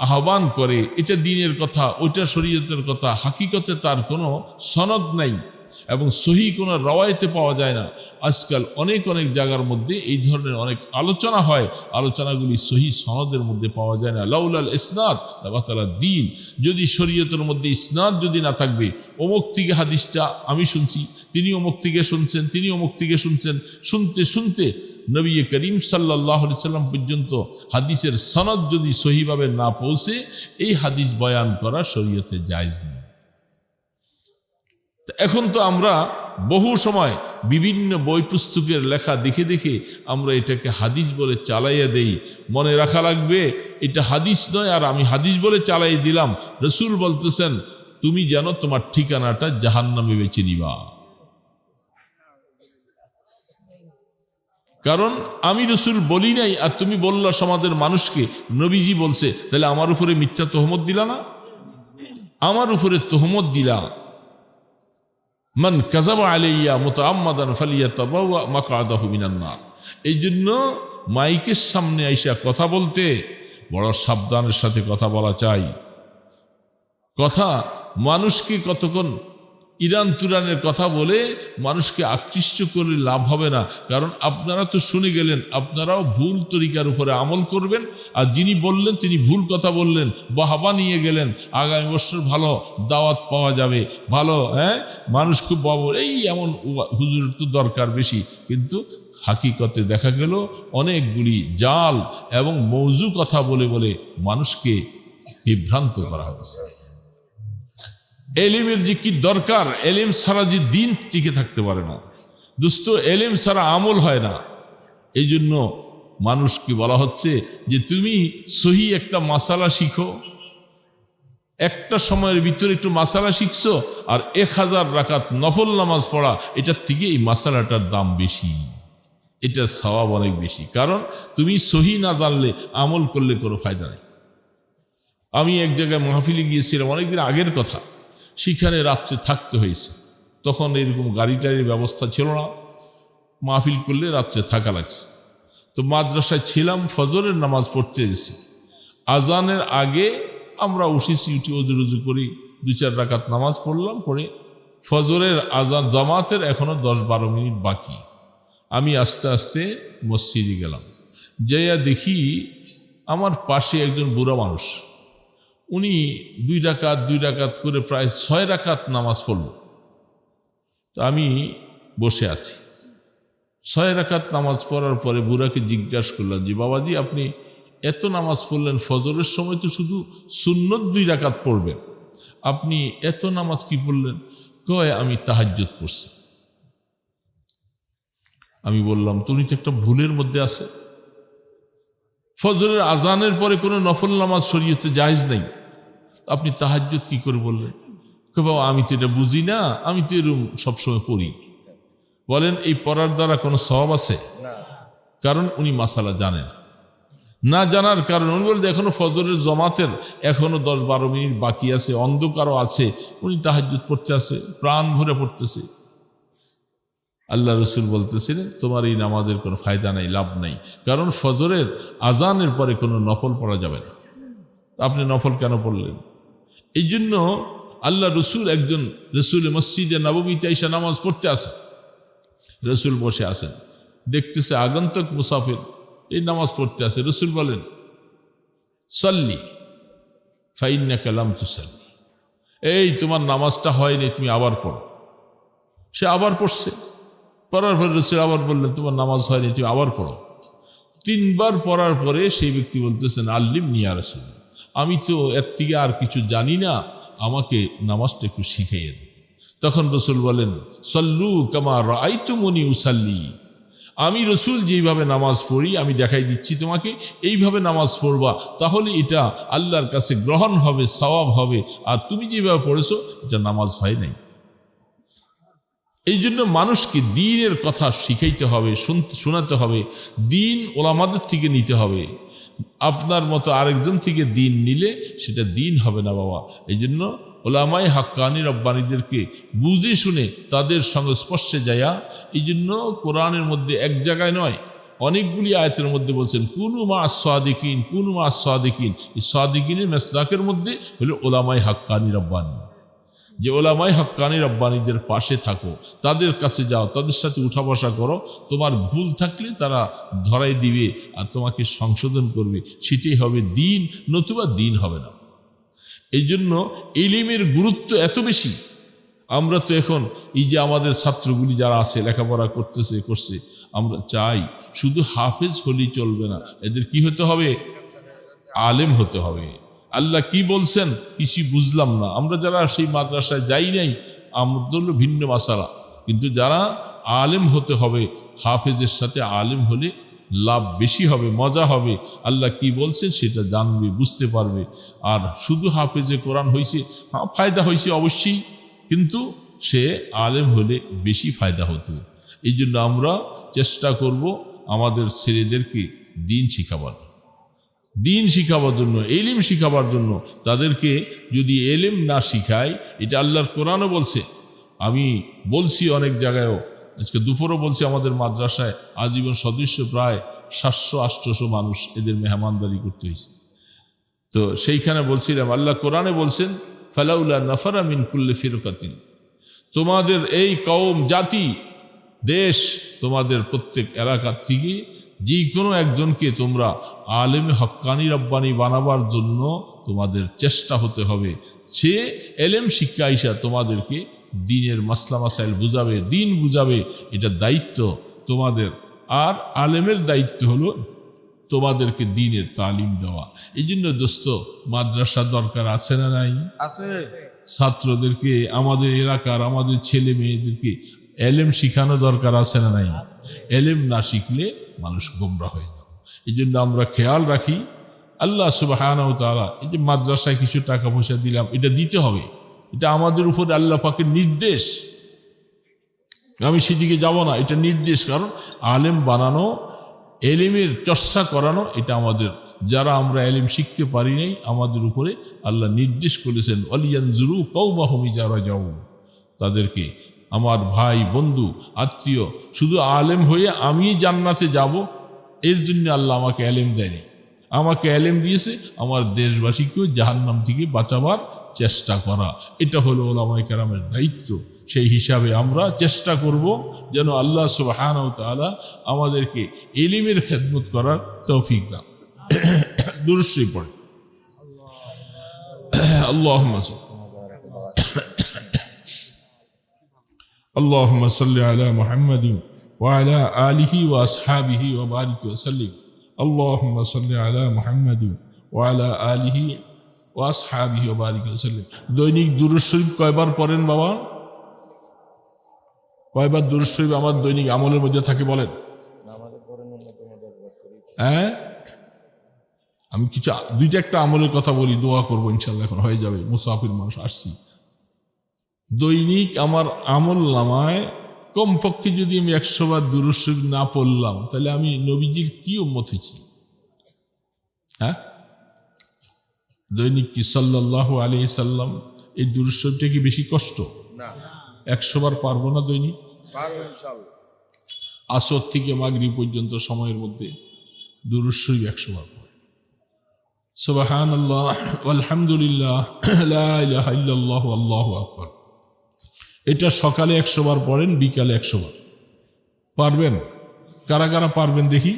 আহ্বান করে, এটা দ্বীনের কথা, ওইটা শরীয়তের কথা, হাকিকতে তার কোনো সনদ নাই এবং সহি কোনো রওয়ায়েতে পাওয়া যায় না। আজকাল অনেক অনেক জায়গার মধ্যে এই ধরনের অনেক আলোচনা হয়, আলোচনাগুলি সহি সনদের মধ্যে পাওয়া যায় না। লাউলাল ইসনাদ লাবাতালা দ্বীন, যদি শরীয়তের মধ্যে ইসনাদ যদি না থাকবে, অমুক থেকে হাদিসটা আমি শুনছি, তিনি অমুক থেকে শুনছেন, তিনি অমুক থেকে শুনছেন, শুনতে শুনতে নবী করিম সাল্লাল্লাহু আলাইহি সাল্লাম পর্যন্ত হাদিসের সনদ যদি সহিভাবে না পৌঁছে, এই হাদিস বয়ান করা শরীয়তে জায়েজ নেই। এখন তো আমরা বহু সময় বিভিন্ন বই পুস্তকের লেখা দেখে দেখে আমরা এটাকে হাদিস বলে চালাইয়া দেই। মনে রাখা লাগবে এটা হাদিস নয়, আর আমি হাদিস বলে চালাই দিলাম। রসুল বলতেছেন তুমি যেন তোমার ঠিকানাটা জাহান্নামে বেছে নিবা, কারণ আমি রসুল বলি নাই আর তুমি বললা সমাজের মানুষকে নবীজি বলছে, তাহলে আমার উপরে মিথ্যা তোহমত দিলা না? আমার উপরে তোহমত দিলা। মান কাযাবা আলাইয়া মুতাআম্মাদান ফালিয়াতাবাওয়া মাকআদাহু মিনান নার। এই জন্য মাইকের সামনে আইসা কথা বলতে বড় সাবধানের সাথে কথা বলা চাই। কথা মানুষকে কতক্ষণ ইরান তুরানের কথা বলে মানুষকে আকৃষ্ট করলে লাভ হবে না, কারণ আপনারা তো শুনে গেলেন, আপনারাও ভুল তরিকার উপরে আমল করবেন, আর যিনি বললেন তিনি ভুল কথা বললেন, বাহাবা নিয়ে গেলেন, আগামী বছর ভালো দাওয়াত পাওয়া যাবে, ভালো মানুষ খুব বাবর, এই এমন হুজুরের তো দরকার বেশি, কিন্তু হাকিকতে দেখা গেল অনেকগুলি জাল এবং মৌজু কথা বলে বলে মানুষকে বিভ্রান্ত করা হয়েছে। এলিমের যে কি দরকার, এলিম ছাড়া যে দিন টিকে থাকতে পারে না দোস্ত, এলিম ছাড়া আমল হয় না। এই জন্য মানুষকে বলা হচ্ছে যে তুমি সহি একটা মাসালা শিখো, একটা সময়ের ভিতরে একটু মাসালা শিখছো, আর 1000 রাকাত নফল নামাজ পড়া, এটার থেকে এই মাসালাটার দাম বেশি, এটার সওয়াব অনেক বেশি। কারণ তুমি সহি না জানলে আমল করলে কোনো ফায়দা নেই। আমি এক জায়গায় মাহফিলে গিয়েছিলাম, অনেকদিন আগের কথা, সেখানে রাত্রে থাকতে হয়েছে। তখন এরকম গাড়ি টাড়ির ব্যবস্থা ছিল না, মাহফিল করলে রাত্রে থাকা লাগছে। তো মাদ্রাসায় ছিলাম, ফজরের নামাজ পড়তে গেছি। আজানের আগে আমরা উঠেছি, উঠে উজু করি, 2-4 রাকাত নামাজ পড়লাম, পড়ে ফজরের আজান জামাতের এখনো 10-12 মিনিট বাকি। আমি আস্তে আস্তে মসজিদে গেলাম, যাইয়া দেখি আমার পাশে একজন বুড়া মানুষ, উনি 2 রাকাত করে প্রায় 6 রাকাত নামাজ পড়ল। তো আমি বসে আছি, 6 রাকাত নামাজ পড়ার পরে বুড়াকে জিজ্ঞাসা করলাম যে বাবাজি আপনি এত নামাজ পড়লেন, ফজরের সময় তো শুধু সুন্নত 2 রাকাত পড়বেন, আপনি এত নামাজ কি পড়লেন? কয় আমি তাহাজ্জুদ পড়ছি। আমি বললাম তুমি তো একটা ভুলের মধ্যে আছে, ফজরের আজানের পরে কোনো নফল নামাজ শরীয়তে জায়েজ নেই, আপনি তাহাজ্জুদ কি করে বললেন? বাবা আমি তো এটা বুঝি না, আমি তো এরকম সবসময় পড়ি। বলেন এই পড়ার দ্বারা কোনো সওয়াব আছে? কারণ উনি মাসালা জানেন। না জানার কারণে উনি বলতে এখনো ফজরের জমাতের এখনো 10-12 মিনিট বাকি আছে, অন্ধকারও আছে, উনি তাহাজ্জুদ পড়তে আছে, প্রাণ ভরে পড়তেছে। আল্লাহ রসুল বলতেছিলেন তোমার এই নামাজের কোনো ফায়দা নাই, লাভ নাই, কারণ ফজরের আজানের পরে কোনো নফল পড়া যাবে না। আপনি নফল কেন পড়লেন? এই জন্য আল্লাহ রসুল একজন রসুল মসজিদে নববীতে এসে নামাজ পড়তে আসে, রসুল বসে আছেন, দেখতেছে আগন্তুক মুসাফির এই নামাজ পড়তে আসে। রসুল বলেন সাল্লি ফাইন্নাকা লাম তুসাল্লি, এই তোমার নামাজটা হয়নি, তুমি আবার পড়ো। সে আবার পড়ছে, পড়ার পরে রসুল আবার বললেন তোমার নামাজ হয়নি, তুমি আবার পড়ো। 3 বার পড়ার পরে সেই ব্যক্তি বলতেছেন আল্লিমনি ইয়া রাসূল, আমি তো এর থেকে আর কিছু জানি না, আমাকে নামাজটা একটু শিখিয়ে দেন। তখন রসুল বলেন সল্লু কামা রাআইতুমুনি উসাল্লি, আমি রসুল যেইভাবে নামাজ পড়ি আমি দেখাই দিচ্ছি তোমাকে, এইভাবে নামাজ পড়বা, তাহলে এটা আল্লাহর কাছে গ্রহণ হবে, সওয়াব হবে। আর তুমি যেভাবে পড়েছো এটা নামাজ হয় নাই। এই জন্য মানুষকে দ্বীনের কথা শিখাইতে হবে, শোনাতে হবে, দ্বীন ওলামাদের থেকে নিতে হবে। আপনার মতো আরেকজন থেকে দ্বীন নিলে সেটা দ্বীন হবে না বাবা। এই জন্য ওলামায়ে হাক্কানি রব্বানীদেরকে বুঝে শুনে তাদের সংস্পর্শে যায়া, এই জন্য কোরআনের মধ্যে এক জায়গায় নয় অনেকগুলি আয়াতের মধ্যে বলছেন কুনু মা সাদিকিন, কুনু মা সাদিকিন। এই সাদিকিনের মেসলাকের মধ্যে হলো ওলামায়ে হাক্কানি রব্বানী, যে ওলামায়ে হাক্কানি রব্বানীদের পাশে থাকো, তাদের কাছে যাও, তাদের সাথে উঠা বসা করো, তোমার ভুল থাকলে তারা ধরাই দিবে আর তোমাকে সংশোধন করবে, সেটাই হবে দ্বীন, নতুবা দ্বীন হবে না। এই জন্য ইলমের গুরুত্ব এত বেশি। আমরা তো এখন এই যে আমাদের ছাত্রগুলি যারা আছে লেখাপড়া করছে, আমরা চাই শুধু হাফেজ হলেই চলবে না, এদের কি হতে হবে? আলেম হতে হবে। আল্লাহ কি বলছেন কিছু বুঝলাম না, আমরা যারা সেই মাদ্রাসায় যাই নাই আমাদের হলো ভিন্ন মাসালা, কিন্তু যারা আলেম হতে হবে, হাফেজের সাথে আলেম হলে লাভ বেশি হবে, মজা হবে। আল্লাহ কি বলছেন সেটা জানবে, বুঝতে পারবে। আর শুধু হাফেজে কোরআন হয়েছে, হ্যাঁ ফায়দা হয়েছে অবশ্যই, কিন্তু সে আলেম হলে বেশি ফায়দা হতো। এই জন্য আমরা চেষ্টা করব আমাদের ছেলেদেরকে দ্বীন শিখাবার, দ্বীন শিখাবার জন্য, এলিম শিখাবার জন্য। তাদেরকে যদি এলিম না শিখায়, এটা আল্লাহর কোরআনও বলছে, আমি বলছি অনেক জায়গায়ও, আজকে দুপুরও বলছি, আমাদের মাদ্রাসায় আজীবন সদস্য প্রায় 700-800 মানুষ এদের মেহমানদারি করতে হয়েছে। তো সেইখানে বলছিলাম আল্লাহ কোরআনে বলছেন ফালাউলা নাফারা মিন কুল্লি ফিরকাতিন, তোমাদের এই কওম, জাতি, দেশ, তোমাদের প্রত্যেক এলাকার থেকে যে কোনো একজনকে তোমরা আলেম হক্কানি রব্বানি বানাবার জন্য তোমাদের চেষ্টা হতে হবে। সে এলেম শিক্ষা আইসা তোমাদেরকে দ্বীনের মাসলা মাসাইল বুঝাবে, দ্বীন বুঝাবে, এটা দায়িত্ব তোমাদের। আর আলেমের দায়িত্ব হলো তোমাদেরকে দ্বীনের তালিম দেওয়া। এই জন্য দোস্ত মাদ্রাসা দরকার আছে না নাই? আছে। ছাত্রদেরকে, আমাদের এলাকার আমাদের ছেলে মেয়েদেরকে এলেম শিখানো দরকার আছে না নাই? এলেম না শিখলে মানুষ গোমরা হয়ে যাবে। এই জন্য আমরা খেয়াল রাখি, আল্লাহ সুবহানাহু ওয়া তাআলা এই যে মাদ্রাসায় কিছু টাকা পয়সা দিলাম, এটা দিতে হবে, এটা আমাদের উপরে আল্লাহ পাকের নির্দেশ। আমি সেদিকে যাব না, এটা নির্দেশ। কারণ আলেম বানানো, এলিমের চর্চা করানো, এটা আমাদের, যারা আমরা এলিম শিখতে পারি নাই, আমাদের উপরে আল্লাহ নির্দেশ করেছেন ওয়ালিয়ানজুরু কওমাহুম ইযা রাজাউ, তাদেরকে, আমার ভাই বন্ধু আত্মীয়, শুধু আলেম হয়ে আমি জান্নাতে যাব এর জন্য আল্লাহ আমাকে এলেম দেয়নি, আমাকে এলেম দিয়েছে আমার দেশবাসীকেও জাহান্নাম থেকে বাঁচাবার চেষ্টা করা। এটা হলো ওলামায়ে কেরামের দায়িত্ব। সেই হিসাবে আমরা চেষ্টা করব যেন আল্লাহ সুবহানাহু ওয়া তাআলা আমাদেরকে ইলমের খেদমত করার তৌফিক দান। দুরূদ শরীফ পড়ে আল্লাহুম্মা সাল্লি আলা মুহাম্মাদিন ওয়া আলা আলিহি ওয়া আসহাবিহি ওয়া বারিক ওয়া সাল্লিম। আল্লাহুম্মা সাল্লি আলা মুহাম্মাদিন ওয়া আলা আলিহি ওয়া আসহাবিহি ওয়া বারিক ওয়া সাল্লিম। দৈনিক দুরূদ শরীফ কয়বার পড়েন বাবা? কয়বার দুরূদ শরীফ আমার দৈনিক আমলের মধ্যে থাকে বলেন? হ্যাঁ, আমি কিছু 2-1 আমলের কথা বলি, দোয়া করবো ইনশাআল্লাহ, এখন হয়ে যাবে, মুসাফির মানুষ আসছি। দৈনিক আমার আমল নামায় কমপক্ষে যদি আমি 100 বার দুরূদ শরীফ না পড়লাম, তাহলে আমি নবীজির কি উম্মত হয়েছি? হ্যাঁ, দৈনিক কি সাল্লাল্লাহু আলাইহি সাল্লাম এই দুরূদ শরীফটা কি বেশি কষ্ট? না, 100 বার পারবো না দৈনিক? পারবো ইনশাআল্লাহ। আসর থেকে মাগরিব পর্যন্ত সময়ের মধ্যে দুরূদ শরীফ 100 বার পড়ে। সুবহানাল্লাহ আলহামদুলিল্লাহ লা ইলাহা ইল্লাল্লাহ আল্লাহু আকবার। এটা সকালে 100 বার পড়েন, বিকালে 100 বার। পারবেন? কারা কারা পারবেন দেখি?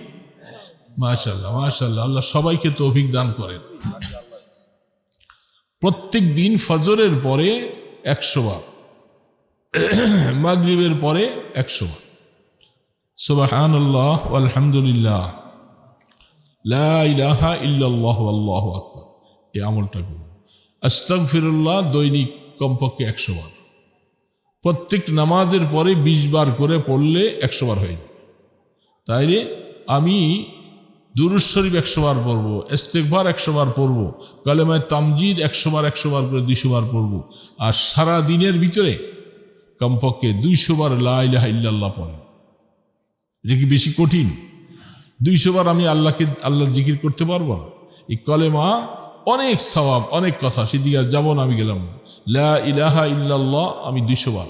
মাশাআল্লাহ মাশাআল্লাহ, আল্লাহ সবাইকে তৌফিক দান করেন। প্রত্যেক দিন ফজরের পরে 100 বার, মাগরিবের পরে 100 বার। সুবহানাল্লাহ আলহামদুলিল্লাহ লা ইলাহা ইল্লাল্লাহু আল্লাহু আকবার। এই আমলটা করুন। আস্তাগফিরুল্লাহ দৈনিক কমপক্ষে 100 বার। প্রত্যেক নামাজের পরে 20 বার করে পড়লে 100 বার হয়ে যাবে। তাইলে আমি দুরূদ শরীফ 100 বার পড়বো, ইস্তিগফার 100 বার পড়বো, কালেমায়ে তামজিদ 100 বার করে 200 বার পড়বো। আর সারা দিনের ভিতরে কমপক্ষে 200 বার লা ইলাহা ইল্লাল্লাহ পড়েন। এটা কি বেশি কঠিন? 200 বার আমি আল্লাহর জিকির করতে পারবো না? এই কলেমা অনেক সওয়াব, অনেক কথা, সেদিকে আর যাবো না, আমি গেলাম। লা ইলাহা ইল্লাল্লাহ আমি 200 বার,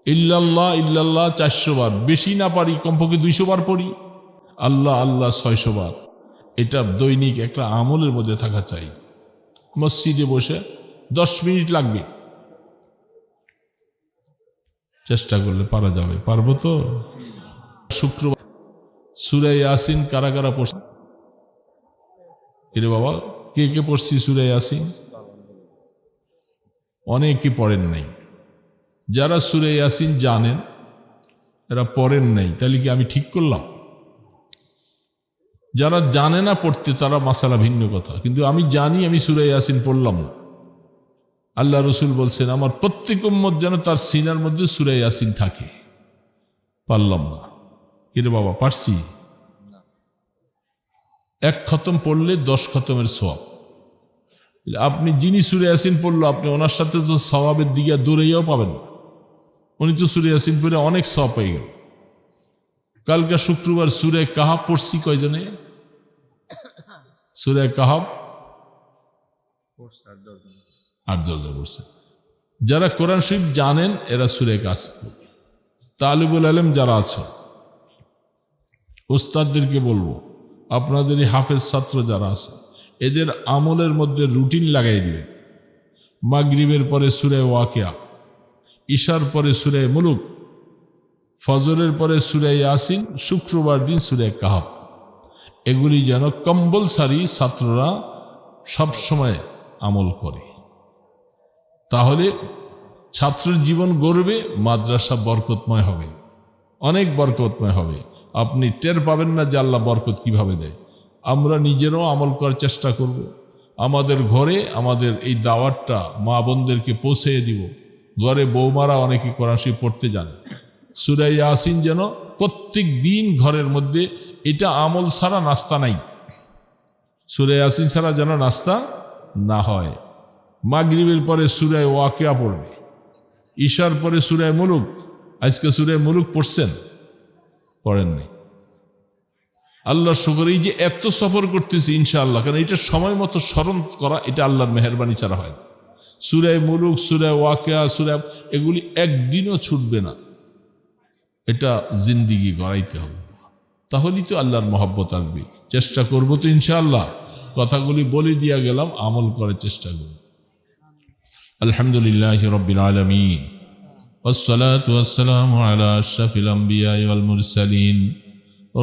ইল্লাল্লাহ ইল্লাল্লাহ 400 বার, বেশি না পারি কমপক্ষে 200 বার পড়ি। আল্লাহ আল্লাহ 600 বার। এটা দৈনিক একটা আমলের মধ্যে থাকা চাই। মসজিদে বসে 10 মিনিট লাগবে, চেষ্টা করলে পারা যাবে। পারবো তো? শুক্রবার সূরা ইয়াসিন কারা কারা পড়ছি? রে বাবা, কে কে পড়ছি সূরা ইয়াসিন? অনেকে পড়েন নাই। যারা সূরা ইয়াসিন জানেন এরা পড়েন নাই, তাহলে কি আমি ঠিক করলাম? যারা জানে না পড়তে তারা মাসালা ভিন্ন কথা, কিন্তু আমি জানি, আমি সূরা ইয়াসিন পড়লাম না। আল্লাহ রসুল বলছেন আমার প্রত্যেক উম্মত যেন তার সিনার মধ্যে সূরা ইয়াসিন থাকে। পারলাম না। কিরে বাবা, পারছি? এক খতম পড়লে 10 খতমের সওয়াব। আপনি যিনি সূরা ইয়াসিন পড়লো, আপনি ওনার সাথে তো সওয়াবের দিকে দৌড়াইয়াও পাবেন না। উনি তো সূরা ইয়াসিন পড়ে অনেক সওয়াব পেয়ে গেল। কালকে শুক্রবার সূরা কাহাফ পড়ছি কয়জনে? সূরা কাহাফ 8-10 জন পড়ছে। যারা কোরআন শরীফ জানেন এরা সূরা কাহাফ পড়বে। তালিবুল ইলম যারা আছে, ওস্তাদদেরকে বলবো, আপনাদের এই হাফেজ ছাত্র যারা আছে এদের আমলের মধ্যে রুটিন লাগাই দিবেন। মাগরিবের পরে সূরা ওয়াকিয়া, ইশার পরে সূরা মুলুক, ফজরের পরে সূরা ইয়াসিন, শুক্রবার দিন সূরা কাহাফ। এগুলি যেন কম্পালসারি ছাত্ররা সবসময় আমল করে। তাহলে ছাত্রের জীবন গড়বে, মাদ্রাসা বরকতময় হবে, অনেক বরকতময় হবে। আপনি টের পাবেন না যে আল্লাহ বরকত কিভাবে দেয়। আমরা নিজেরাও আমল করার চেষ্টা করব। আমাদের ঘরে আমাদের এই দাওয়াতটা মা বোনদেরকে পৌঁছে দিব। ঘরে বৌমারা অনেকে কোরআন শরীফ পড়তে যান। সূরা ইয়াসিন যেন প্রত্যেক দিন ঘরের মধ্যে, এটা আমল ছাড়া নাস্তা নাই। সূরা ইয়াসিন ছাড়া যেন নাস্তা না হয়। মাগরিবের পরে সূরা ওয়াকিয়া পড়বে, ঈশার পরে সূরা মুলুক। আজকে সূরা মুলুক পড়ছেন? পড়েন নাই? আল্লাহর শুকর, এই যে এত সফর করতেছি ইনশাআল্লাহ, কারণ এটা সময় মতো স্মরণ করা, এটা আল্লাহর মেহেরবানি ছাড়া হয় না। সূরা মুলুক, সূরা ওয়াকিয়া, সূরা, এগুলি একদিনও ছুটবে না। এটা জিন্দিগি গড়াইতে হবে, তাহলেই তো আল্লাহর মহব্বত আসবে। চেষ্টা করবো তো ইনশাআল্লাহ। কথাগুলি বলে দিয়া গেলাম, আমল করার চেষ্টা করব। আলহামদুলিল্লাহি রাব্বিল আলামিন, ওয়াসসালাতু ওয়াসসালামু আলা আশরাফিল আমবিয়াই ওয়াল মুরসালিন।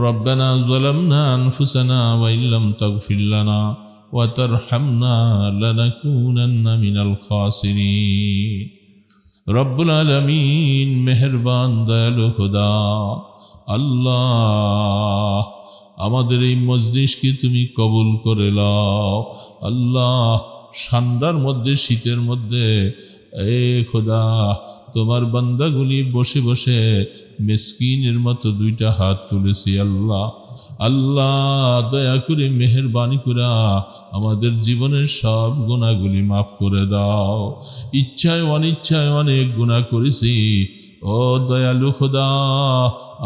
রব্বানা যালামনা আনফুসানা ওয়া ইল্লাম তাগফির লানা ওয়া তারহামনা লানাকুনান্না মিনাল খাসিরিন। রব্বুল আলামিন, মেহেরবান দয়ালু খোদা আল্লাহ, আমাদের এই মজলিসকে তুমি কবুল করে নাও আল্লাহ। ঠান্ডার মধ্যে, শীতের মধ্যে এ খোদা, তোমার বান্দাগুলি বসে বসে মিসকিনের মতো 2টা হাত তুলেছি আল্লাহ। আল্লাহ দয়া করে মেহেরবানি করে আমাদের জীবনের সব গুনাহগুলি মাফ করে দাও। ইচ্ছায় অনিচ্ছায় অনেক গুনাহ করেছি, ও দয়ালু খোদা,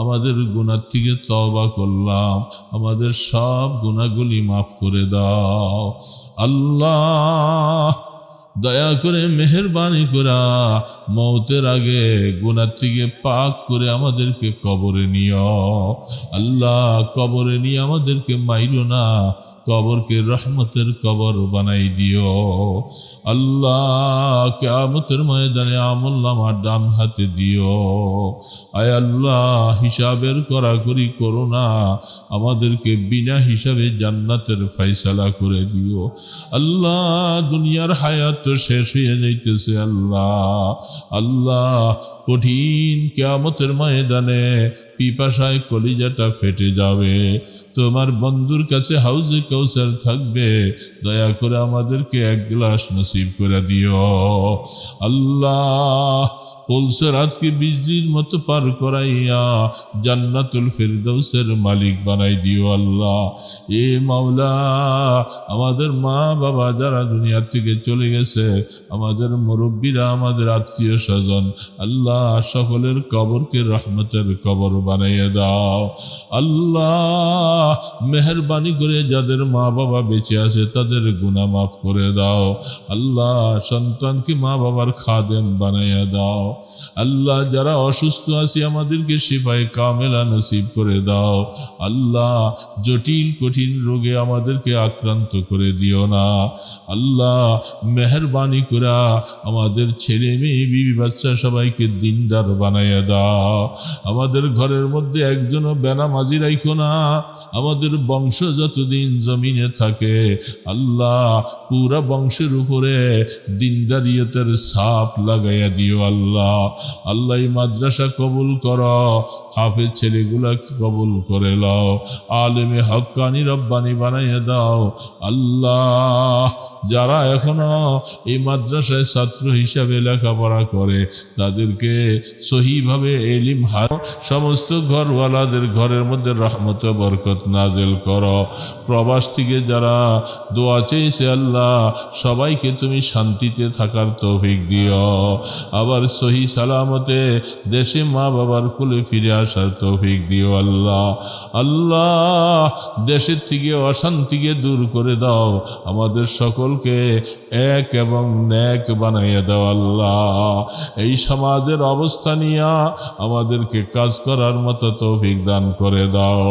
আমাদের গুনাহ থেকে তওবা করলাম, আমাদের সব গুনাহগুলি মাফ করে দাও। আল্লাহ দয়া করে মেহেরবানি করা মওতের আগে গুনাহ থেকে পাক করে আমাদেরকে কবরে নিও। আল্লাহ কবরে নিয়ে আমাদেরকে মাইরো না, কবরকে রহমতের কবর বানাই দিও। আল্লাহ কিয়ামতের ময়দানে আমলনামা ডান হাতে দিও। আয় আল্লাহ হিসাবের কড়াকড়ি করো না, আমাদেরকে বিনা হিসাবে জান্নাতের ফয়সালা করে দিও। আল্লাহ দুনিয়ার হায়াত তো শেষ হয়ে যাইতেছে। আল্লাহ কঠিন কিয়ামতের ময়দানে পিপাসায় কলিজাটা ফেটে যাবে, তোমার বন্ধুর কাছে হাউজে কাউসার থাকবে, দয়া করে আমাদেরকে এক গ্লাস নসিব করে দিও। আল্লাহ পুলসরাতকে বিজলির মতো পার করাইয়া জান্নাতুল ফিরদৌসের মালিক বানাই দিও। আল্লাহ এ মাওলা, আমাদের মা বাবা যারা দুনিয়া থেকে চলে গেছে, আমাদের মুরব্বীরা, আমাদের আত্মীয় স্বজন, আল্লাহ সকলের কবরকে রহমতের কবর বানাইয়া দাও। আল্লাহ মেহেরবানি করে যাদের মা বাবা বেঁচে আছে তাদের গুনাহ মাফ করে দাও। আল্লাহ সন্তানকে মা বাবার খাদেম বানাইয়া দাও। আল্লাহ যারা অসুস্থ আছে আমাদেরকে শিফায়ে কামেলা নসিব করে দাও। আল্লাহ জটিল কঠিন রোগে আমাদেরকে আক্রান্ত করে দিও না। আল্লাহ মেহেরবানি করে আমাদের ছেলে মেয়ে বিবি বাচ্চা সবাইকে দিনদার বানাইয়া দাও। আমাদের ঘরের মধ্যে একজনও বেনামাজি রাইখো না। আমাদের বংশ যতদিন জমিনে থাকে আল্লাহ পুরা বংশের উপরে দিনদারিয়তের ছাপ লাগাইয়া দিও। আল্লাহ এই মাদ্রাসা কবুল করো, হাফেজ ছেলেগুলাকে কবুল করে লাও, আলেমে হক্কানি রব্বানি বানাইয়া দাও। আল্লাহ যারা এখনো এই মাদ্রাসায় ছাত্র হিসাবে লেখাপড়া করে তাদেরকে সহিভাবে এলিম সমস্ত ঘরওয়ালাদের ঘরের মধ্যে রহমত বরকত নাজেল করো। প্রবাস থেকে যারা দোয়া চেয়েছে আল্লাহ সবাইকে তুমি শান্তিতে থাকার তৌফিক দিও, আবার সহি সালামতে দেশে মা বাবার কোলে ফিরে আসার তৌফিক দিও। আল্লাহ দেশের থেকে অশান্তিকে দূর করে দাও, আমাদের সকলকে এক এবং নেক বানাইয়া দাও। আল্লাহ এই সমাজের অবস্থা নিয়ে আমাদেরকে কাজ করার মতো তৌফিক দান করে দাও।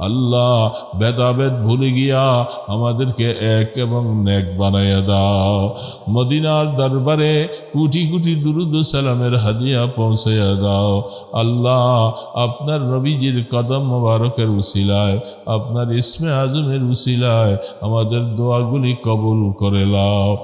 আল্লাহ ভেদাভেদ ভুলে গিয়া আমাদেরকে এক এবং নেক বানাইয়া দাও। মদিনার দরবারে কোটি কোটি দুরুদ ও সালামের হাদিয়া পৌঁছাইয়া দাও। আল্লাহ আপনার নবীজির কদম মোবারকের উসিলায়, আপনার ইসমে আজমের উসিলায় আমাদের দোয়াগুলি কবুল করে লাও।